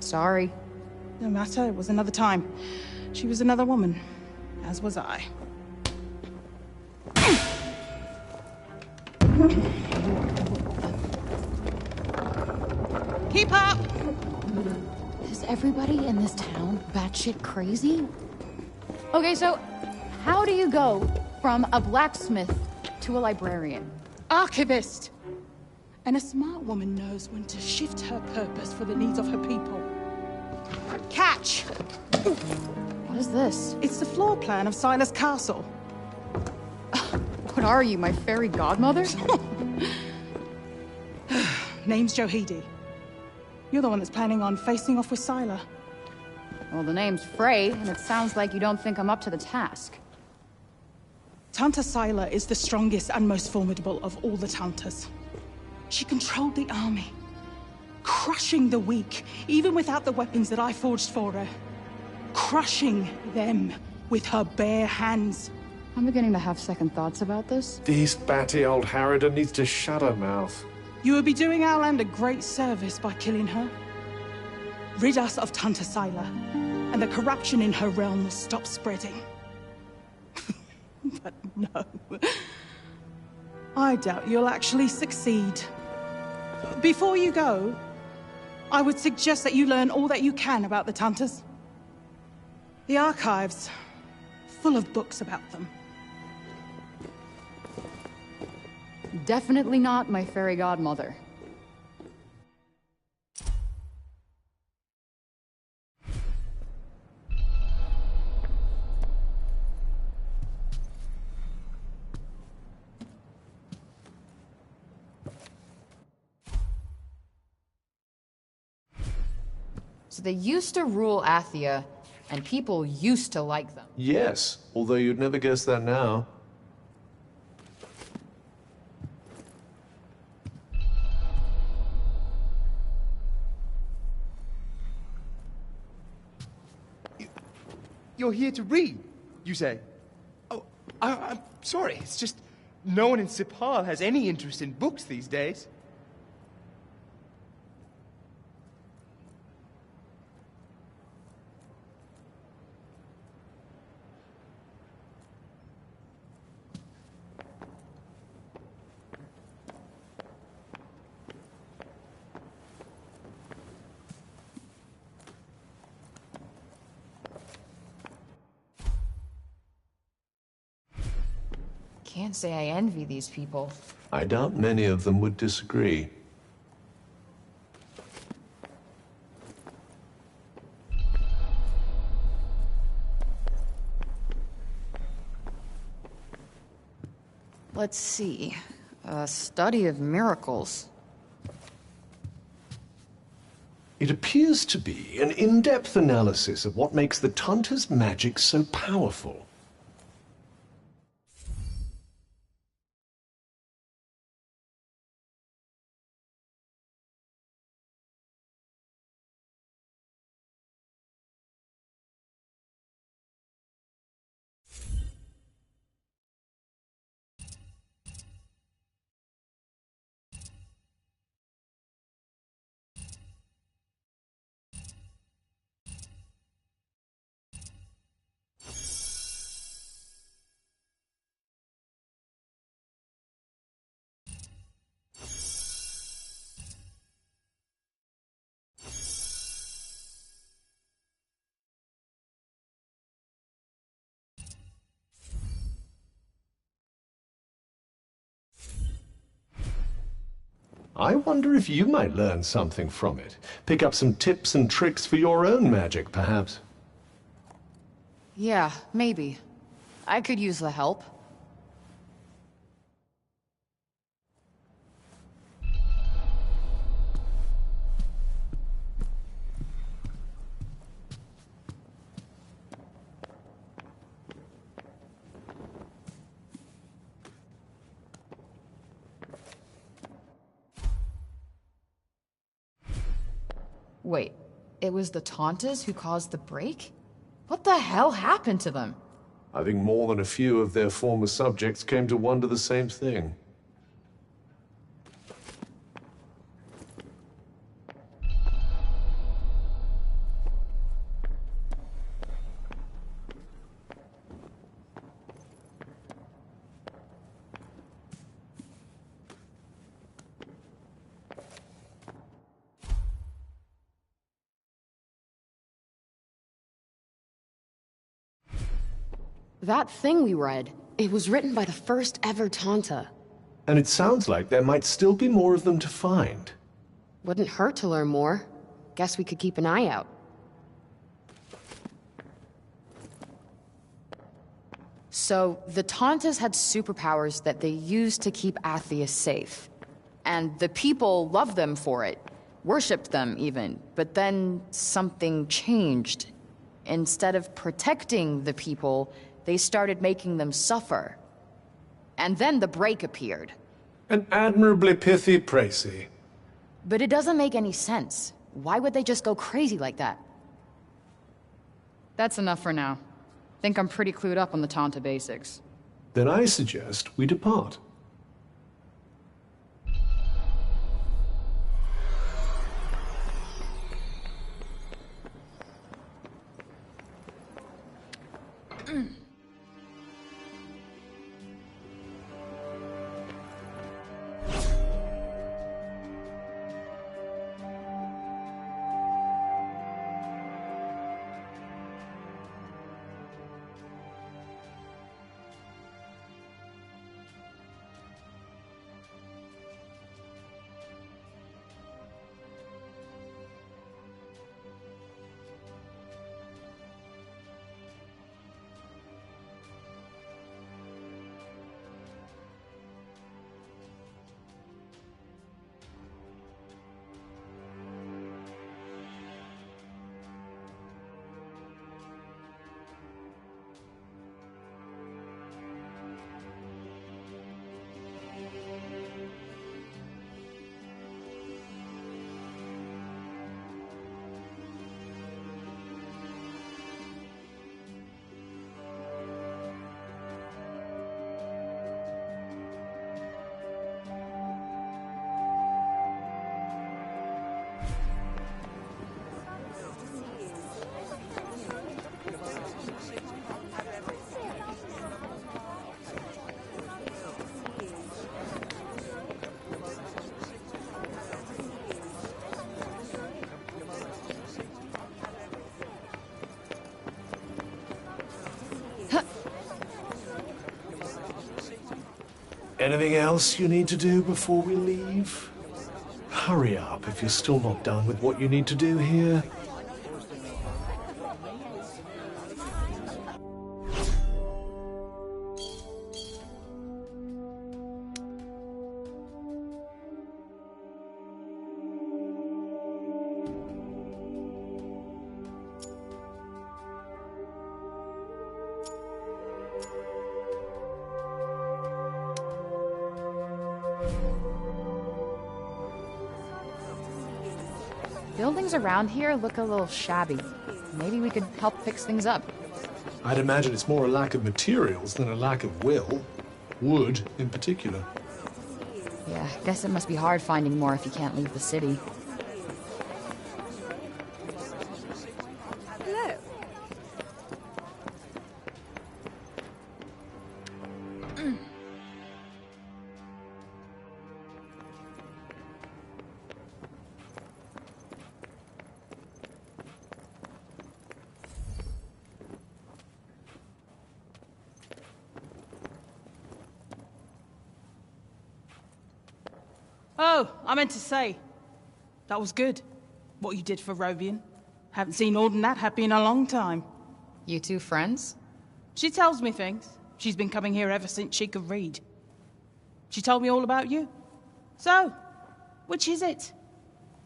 Sorry. No matter, it was another time. She was another woman, as was I. Keep up! Is everybody in this town batshit crazy? Okay, so how do you go from a blacksmith to a librarian? Archivist! And a smart woman knows when to shift her purpose for the needs of her people. Catch! What is this? It's the floor plan of Silas Castle. What are you, my fairy godmother? Name's Johidi. You're the one that's planning on facing off with Sila. Well, the name's Frey, and it sounds like you don't think I'm up to the task. Tanta Sila is the strongest and most formidable of all the Tantas. She controlled the army, crushing the weak, even without the weapons that I forged for her. Crushing them with her bare hands. I'm beginning to have second thoughts about this. This batty old harridan needs to shut her mouth. You would be doing our land a great service by killing her. Rid us of Tanta Sila, and the corruption in her realm will stop spreading. But no. I doubt you'll actually succeed. Before you go, I would suggest that you learn all that you can about the Tantas. The archives, full of books about them. Definitely not my fairy godmother. So they used to rule Athia, and people used to like them. Yes, although you'd never guess that now. You're here to read, you say? Oh, I'm sorry. It's just no one in Sipal has any interest in books these days. Can't say I envy these people. I doubt many of them would disagree. Let's see. A study of miracles. It appears to be an in-depth analysis of what makes the Tanta's magic so powerful. I wonder if you might learn something from it. Pick up some tips and tricks for your own magic, perhaps. Yeah, maybe. I could use the help. Wait, it was the Tantas who caused the break? What the hell happened to them? I think more than a few of their former subjects came to wonder the same thing. That thing we read, it was written by the first ever Tanta. And it sounds like there might still be more of them to find. Wouldn't hurt to learn more. Guess we could keep an eye out. So, the Tantas had superpowers that they used to keep Athia safe. And the people loved them for it. Worshipped them, even. But then something changed. Instead of protecting the people, they started making them suffer. And then the break appeared. An admirably pithy précis. But it doesn't make any sense. Why would they just go crazy like that? That's enough for now. Think I'm pretty clued up on the Tanta basics. Then I suggest we depart. Anything else you need to do before we leave? Hurry up if you're still not done with what you need to do here. buildings around here look a little shabby. Maybe we could help fix things up. I'd imagine it's more a lack of materials than a lack of will. Wood, in particular. Yeah, I guess it must be hard finding more if you can't leave the city. Hello. Oh, I meant to say, that was good, what you did for Rovian. Haven't seen Auden that happy in a long time. You two friends? She tells me things. She's been coming here ever since she could read. She told me all about you. So, which is it?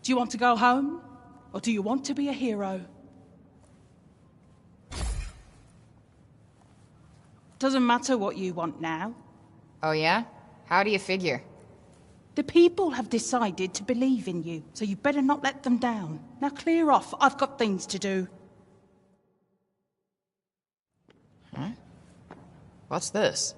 Do you want to go home, or do you want to be a hero? Doesn't matter what you want now. Oh yeah? How do you figure? The people have decided to believe in you, so you better not let them down. Now clear off, I've got things to do. Huh? What's this?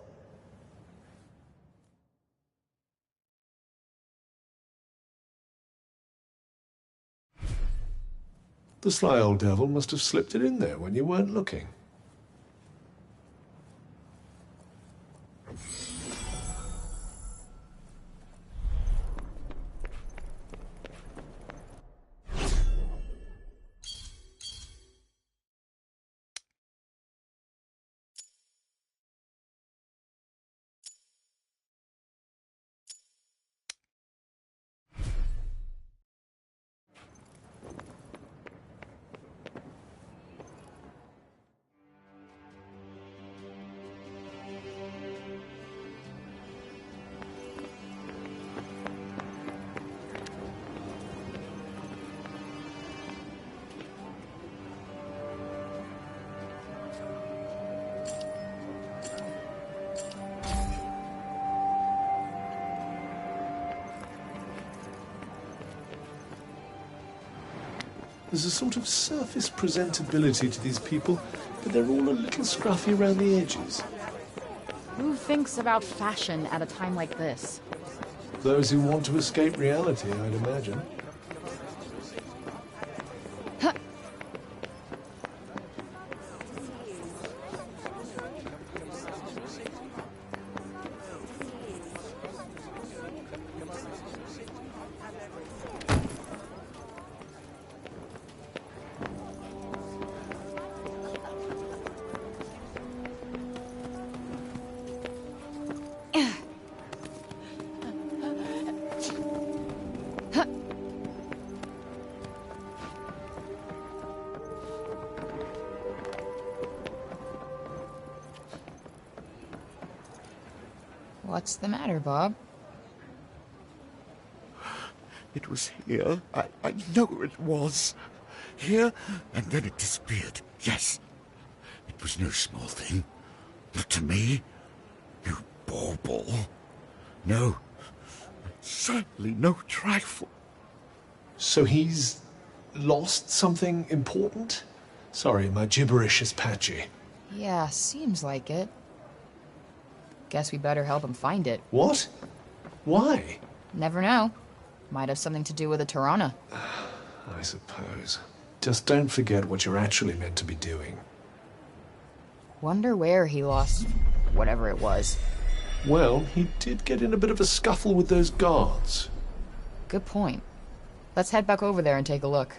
The sly old devil must have slipped it in there when you weren't looking. There's a sort of surface presentability to these people, but they're all a little scruffy around the edges. Who thinks about fashion at a time like this? Those who want to escape reality, I'd imagine. What's the matter, Bob? It was here. I know it was. Here, and then it disappeared. Yes. It was no small thing. Not to me. No bauble. No. Certainly no trifle. So he's lost something important? Sorry, my gibberish is patchy. Yeah, seems like it. Guess we better help him find it. What? Why? Never know. Might have something to do with a Tirana. I suppose. Just don't forget what you're actually meant to be doing. Wonder where he lost whatever it was. Well, he did get in a bit of a scuffle with those guards. Good point. Let's head back over there and take a look.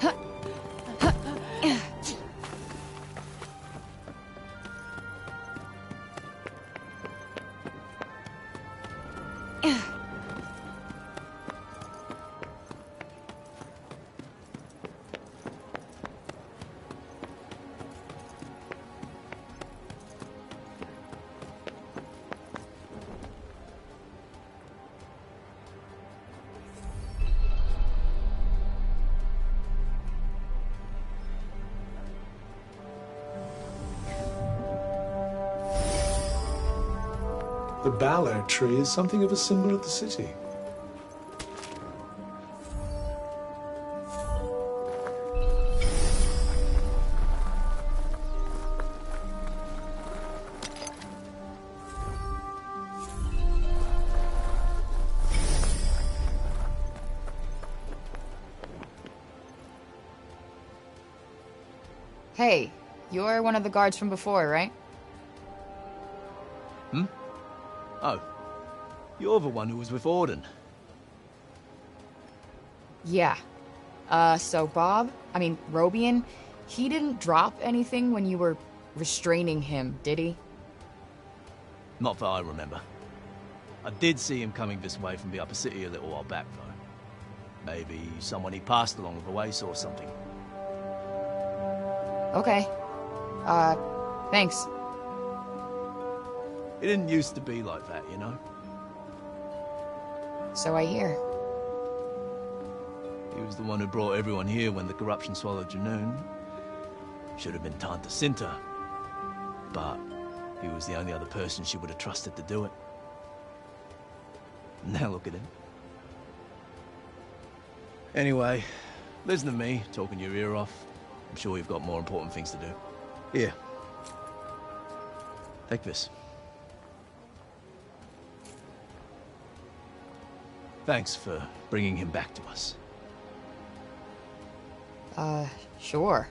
Huh. The Ballard tree is something of a symbol of the city. Hey, you're one of the guards from before, right? Hmm? Oh. You're the one who was with Orden. Yeah. So Robian, he didn't drop anything when you were restraining him, did he? Not that I remember. I did see him coming this way from the upper city a little while back, though. Maybe someone he passed along the way saw something. Okay. Thanks. It didn't used to be like that, you know? So I hear. He was the one who brought everyone here when the corruption swallowed Junoon. Should have been Tanta Cinta. But he was the only other person she would have trusted to do it. Now look at him. Anyway, listen to me talking your ear off. I'm sure you've got more important things to do. Here. Take this. Thanks for bringing him back to us. Sure.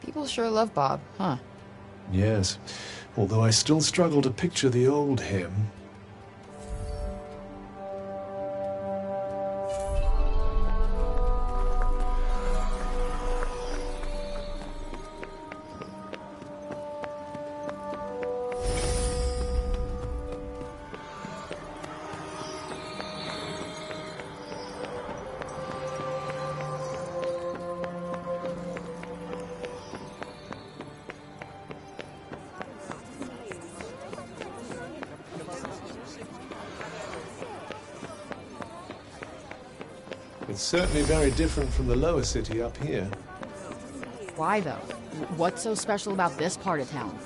People sure love Bob, huh? Yes, although I still struggle to picture the old him. It's certainly very different from the lower city up here. Why, though? What's so special about this part of town?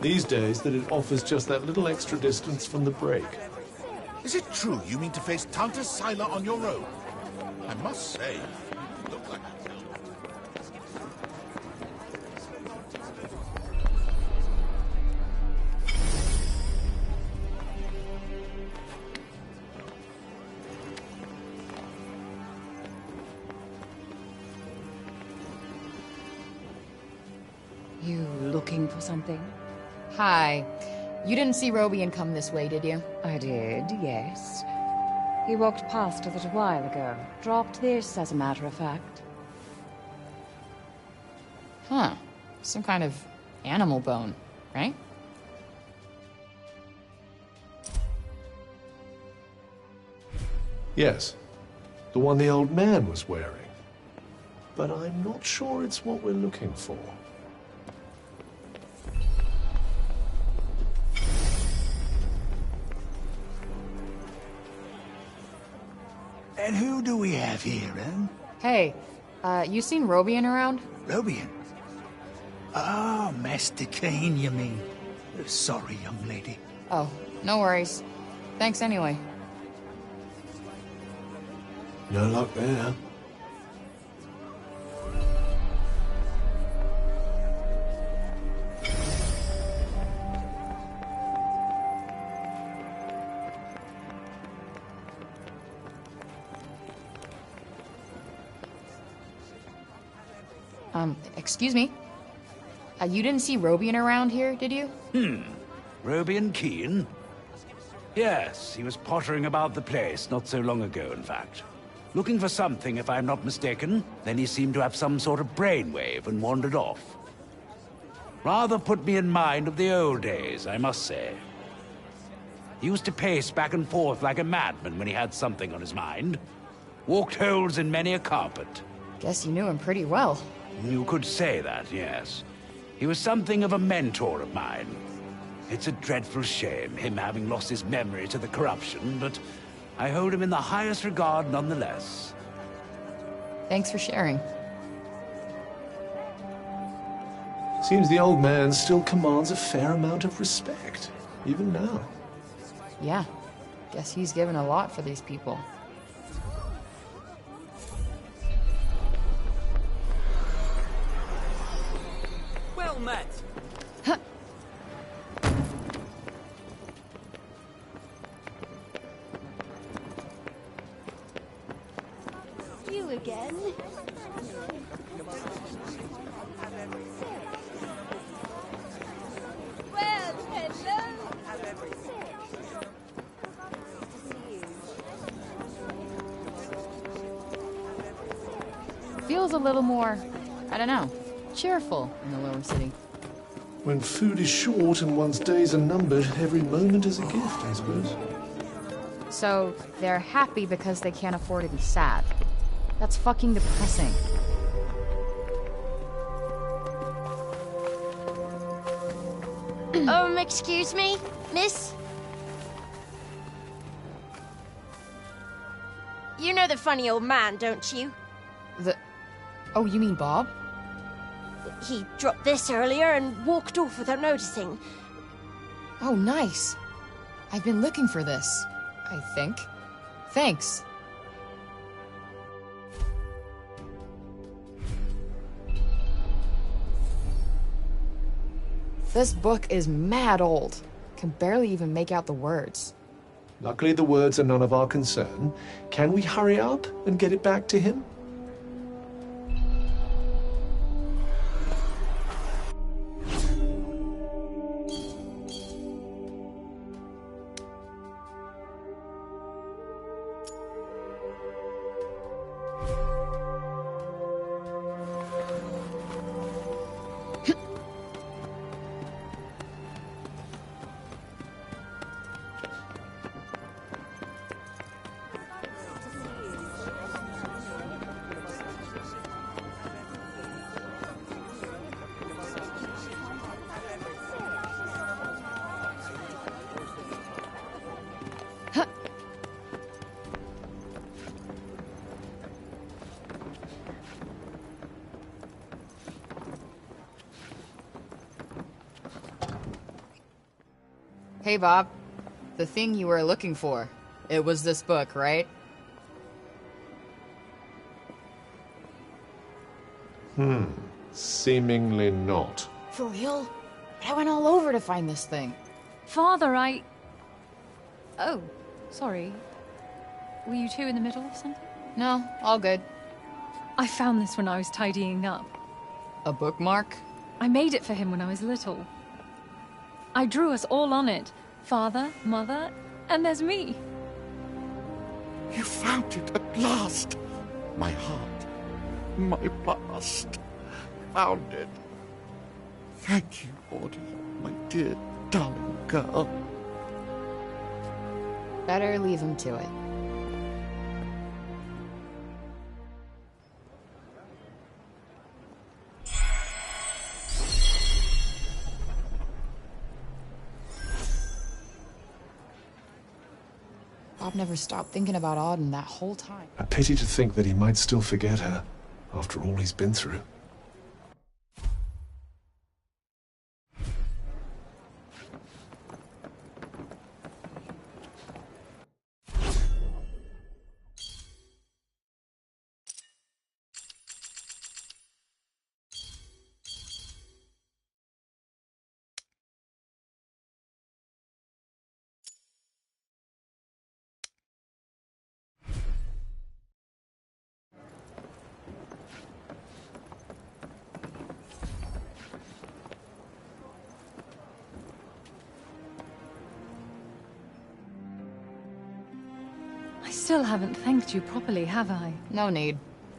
These days, that it offers just that little extra distance from the break. Is it true you mean to face Tanta Sila on your own? I must say, you look like a killer. You looking for something? Hi. You didn't see Robian come this way, did you? I did, yes. He walked past a little while ago. Dropped this, as a matter of fact. Huh. Some kind of animal bone, right? Yes, the one the old man was wearing. But I'm not sure it's what we're looking for. And who do we have here, eh? Hey, you seen Robian around? Robian? Ah, Master Kane, you mean? Sorry, young lady. Oh, no worries. Thanks anyway. No luck there. Excuse me? You didn't see Robian around here, did you? Robian Keane? Yes, he was pottering about the place not so long ago, in fact. Looking for something, if I'm not mistaken. Then he seemed to have some sort of brainwave and wandered off. Rather put me in mind of the old days, I must say. He used to pace back and forth like a madman when he had something on his mind. Walked holes in many a carpet. Guess you knew him pretty well. You could say that, yes. He was something of a mentor of mine. It's a dreadful shame, him having lost his memory to the corruption, but I hold him in the highest regard nonetheless. Thanks for sharing. Seems the old man still commands a fair amount of respect, even now. Yeah, guess he's given a lot for these people. Well met. You again? Well, hello. Feels a little more, I don't know, cheerful in the lower city. When food is short and one's days are numbered, every moment is a gift, I suppose. So, they're happy because they can't afford to be sad. That's fucking depressing. Excuse me, miss? You know the funny old man, don't you? Oh, you mean Bob? He dropped this earlier and walked off without noticing. Oh, nice. I've been looking for this, I think. Thanks. This book is mad old. Can barely even make out the words. Luckily, the words are none of our concern. Can we hurry up and get it back to him? Hey, Bob. The thing you were looking for. It was this book, right? Seemingly not. For real? But I went all over to find this thing. Father, Oh, sorry. Were you two in the middle of something? No, all good. I found this when I was tidying up. A bookmark? I made it for him when I was little. I drew us all on it. Father, Mother, and there's me. You found it at last. My heart, my past. Found it. Thank you, Audie, my dear, darling girl. Better leave him to it. Bob never stopped thinking about Auden that whole time. A pity to think that he might still forget her, after all he's been through. I still haven't thanked you properly, have I? No need.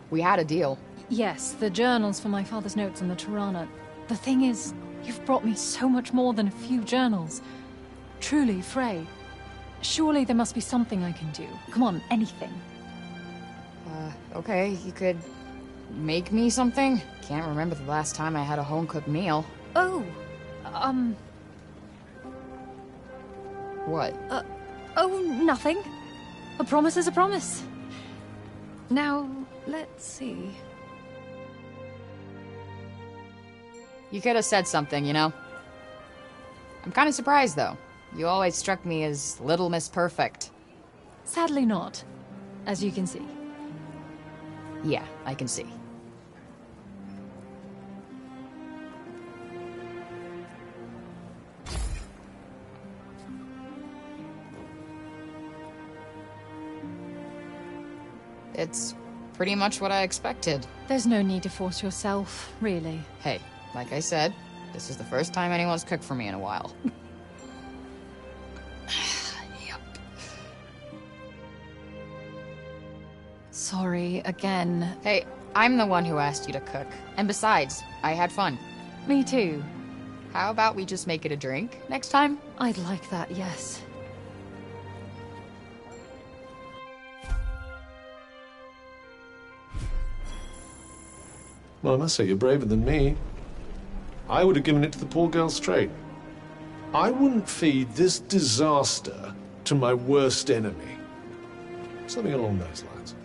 We had a deal. Yes, the journals for my father's notes on the Tirana. The thing is, you've brought me so much more than a few journals. Truly, Frey. Surely there must be something I can do. Come on, anything. Okay, you could make me something? Can't remember the last time I had a home-cooked meal. Oh, What? Oh, nothing. A promise is a promise. Now, let's see. You could have said something, you know? I'm kind of surprised, though. You always struck me as Little Miss Perfect. Sadly not, as you can see. Yeah, I can see. It's pretty much what I expected. There's no need to force yourself, really. Hey, like I said, this is the first time anyone's cooked for me in a while. Yep. Sorry, again. Hey, I'm the one who asked you to cook. And besides, I had fun. Me too. How about we just make it a drink next time? I'd like that, yes. Well, I must say, you're braver than me. I would have given it to the poor girl straight. I wouldn't feed this disaster to my worst enemy. Something along those lines.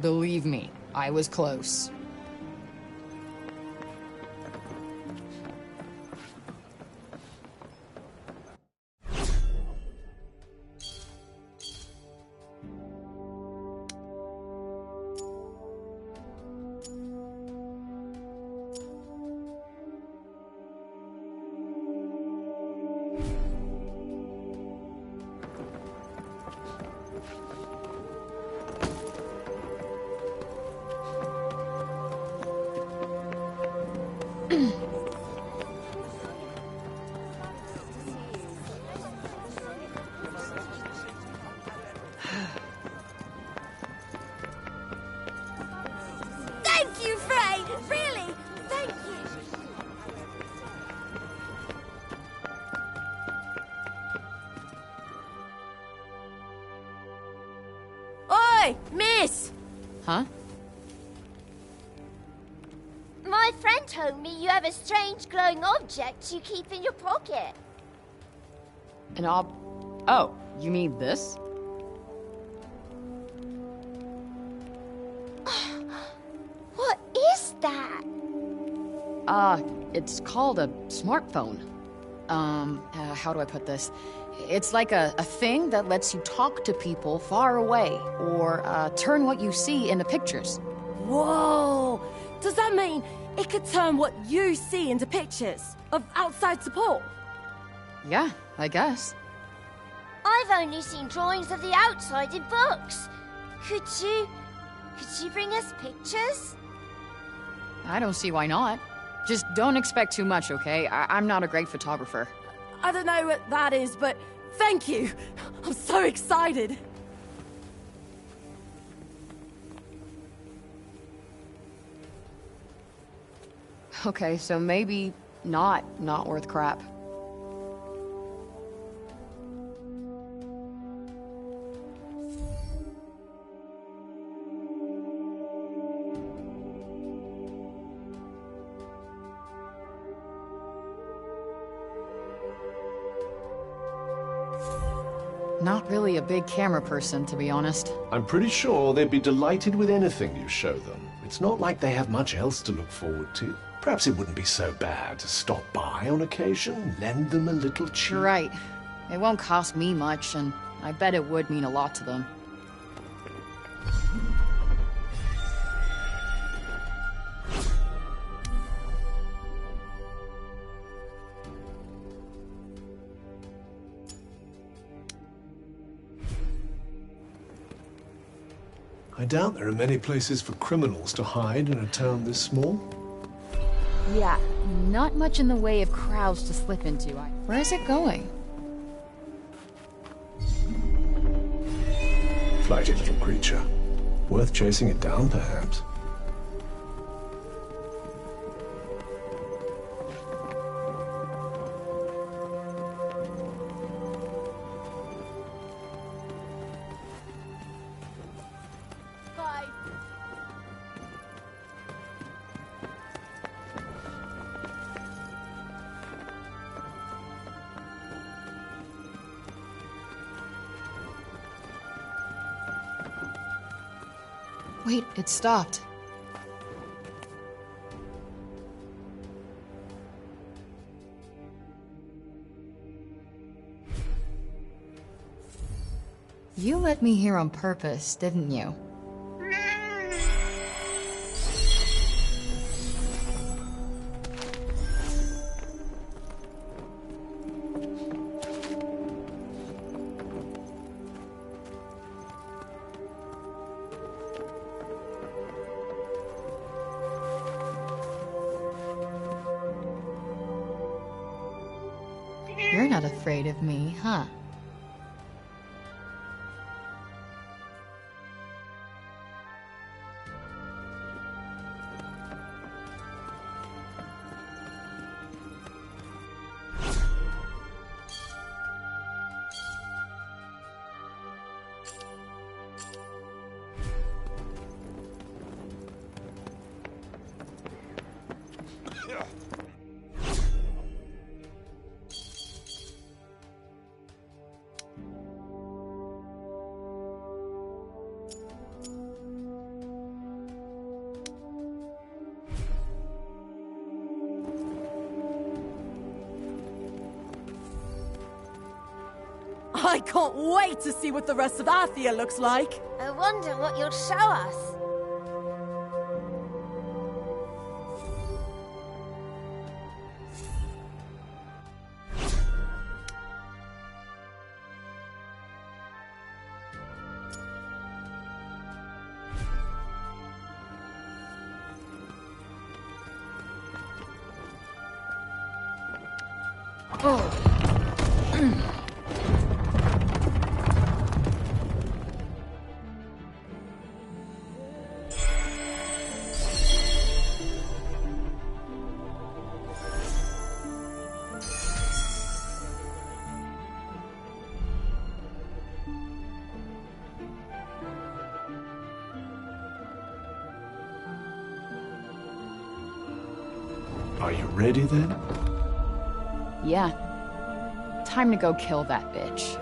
Believe me, I was close. Thank you, Frey! Really! Thank you! Oi, miss! Huh? My friend told me you have a strange glowing object you keep in your pocket. An Oh, you mean this? What is that? It's called a smartphone. How do I put this? It's like a thing that lets you talk to people far away, or, turn what you see into pictures. Whoa! Does that mean it could turn what you see into pictures of outside support? Yeah, I guess. I've only seen drawings of the outside in books. Could you bring us pictures? I don't see why not. Just don't expect too much, okay? I'm not a great photographer. I don't know what that is, but thank you. I'm so excited. Okay, so maybe not worth crap. Not really a big camera person, to be honest. I'm pretty sure they'd be delighted with anything you show them. It's not like they have much else to look forward to. Perhaps it wouldn't be so bad to stop by on occasion, lend them a little cheap. You're right. It won't cost me much, and I bet it would mean a lot to them. I doubt there are many places for criminals to hide in a town this small. Yeah, not much in the way of crowds to slip into. Where is it going? Flighty little creature. Worth chasing it down, perhaps. Bye. Wait, it stopped. You let me hear on purpose, didn't you? You're not afraid of me, huh? I can't wait to see what the rest of Athia looks like. I wonder what you'll show us. Are you ready then? Yeah. Time to go kill that bitch.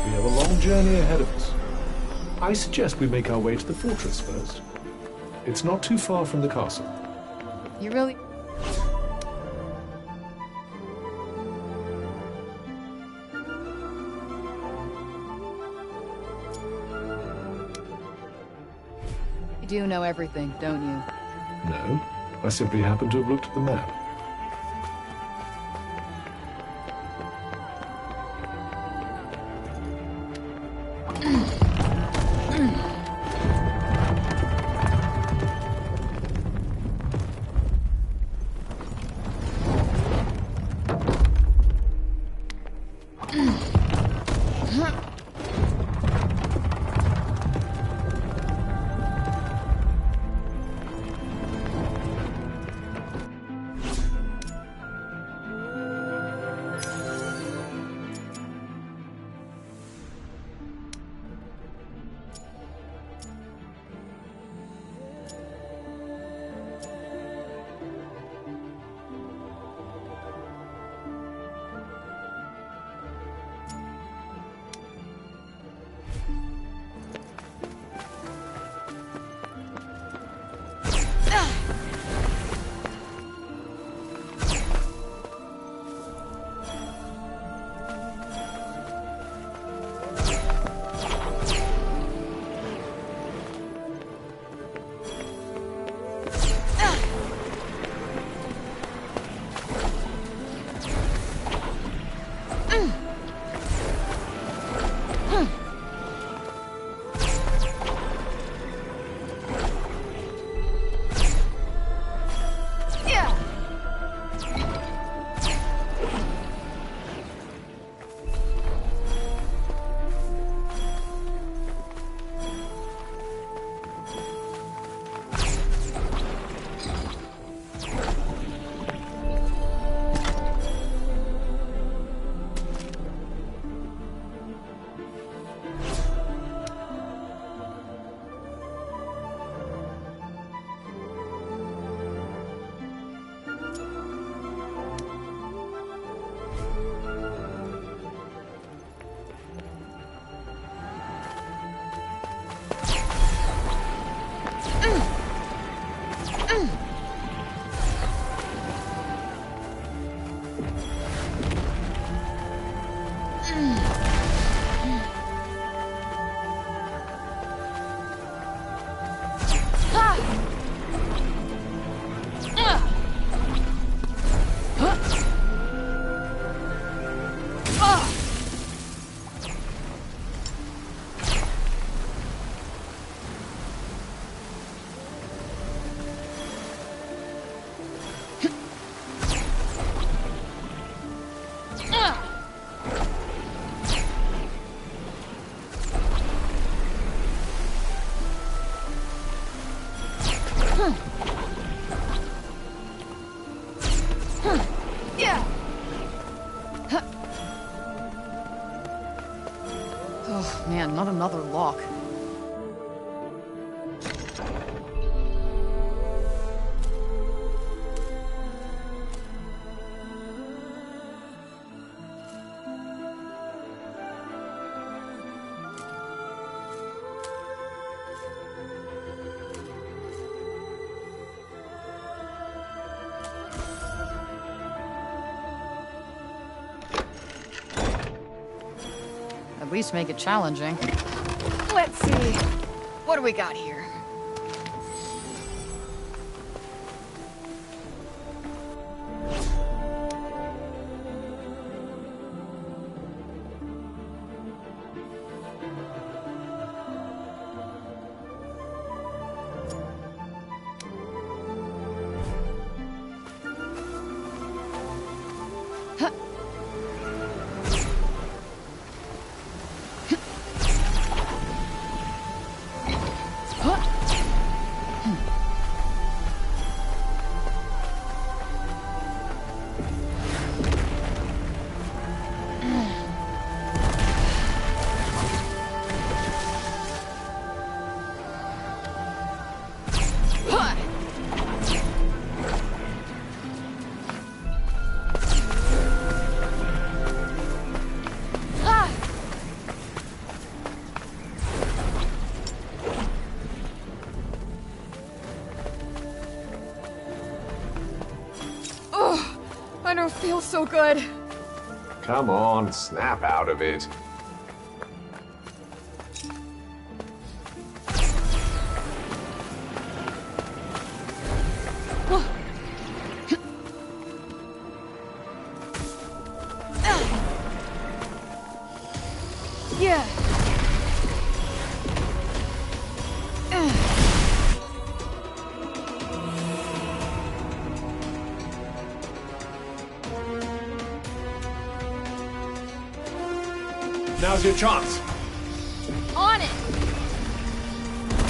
We have a long journey ahead of us. I suggest we make our way to the fortress first. It's not too far from the castle. You really... You do know everything, don't you? No, I simply happen to have looked at the map. Oh man, not another lock. At least make it challenging. Let's see. What do we got here? I don't feel so good. Come on, snap out of it. Yeah. Now's your chance. On it.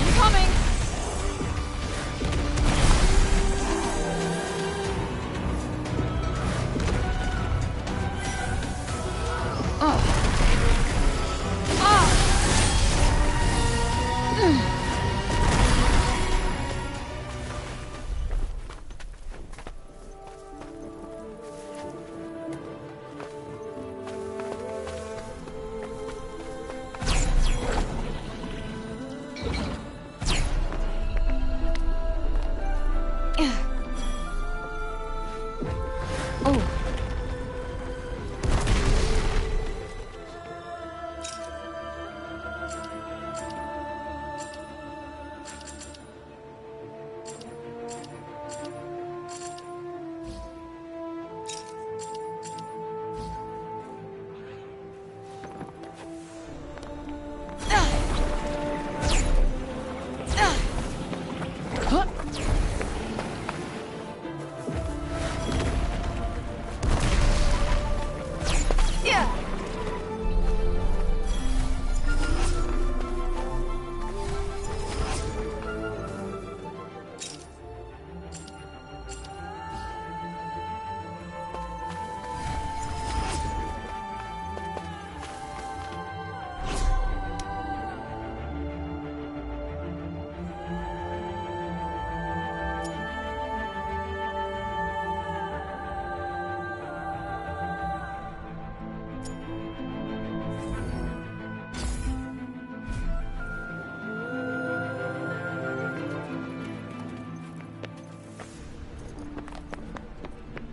Incoming.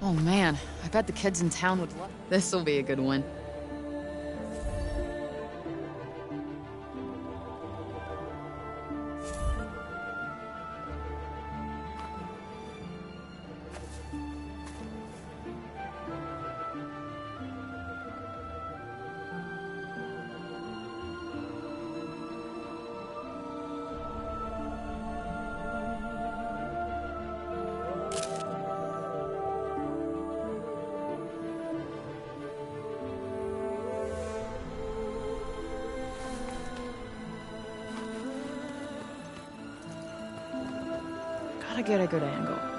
Oh man, I bet the kids in town would love. This'll be a good one. I get a good angle.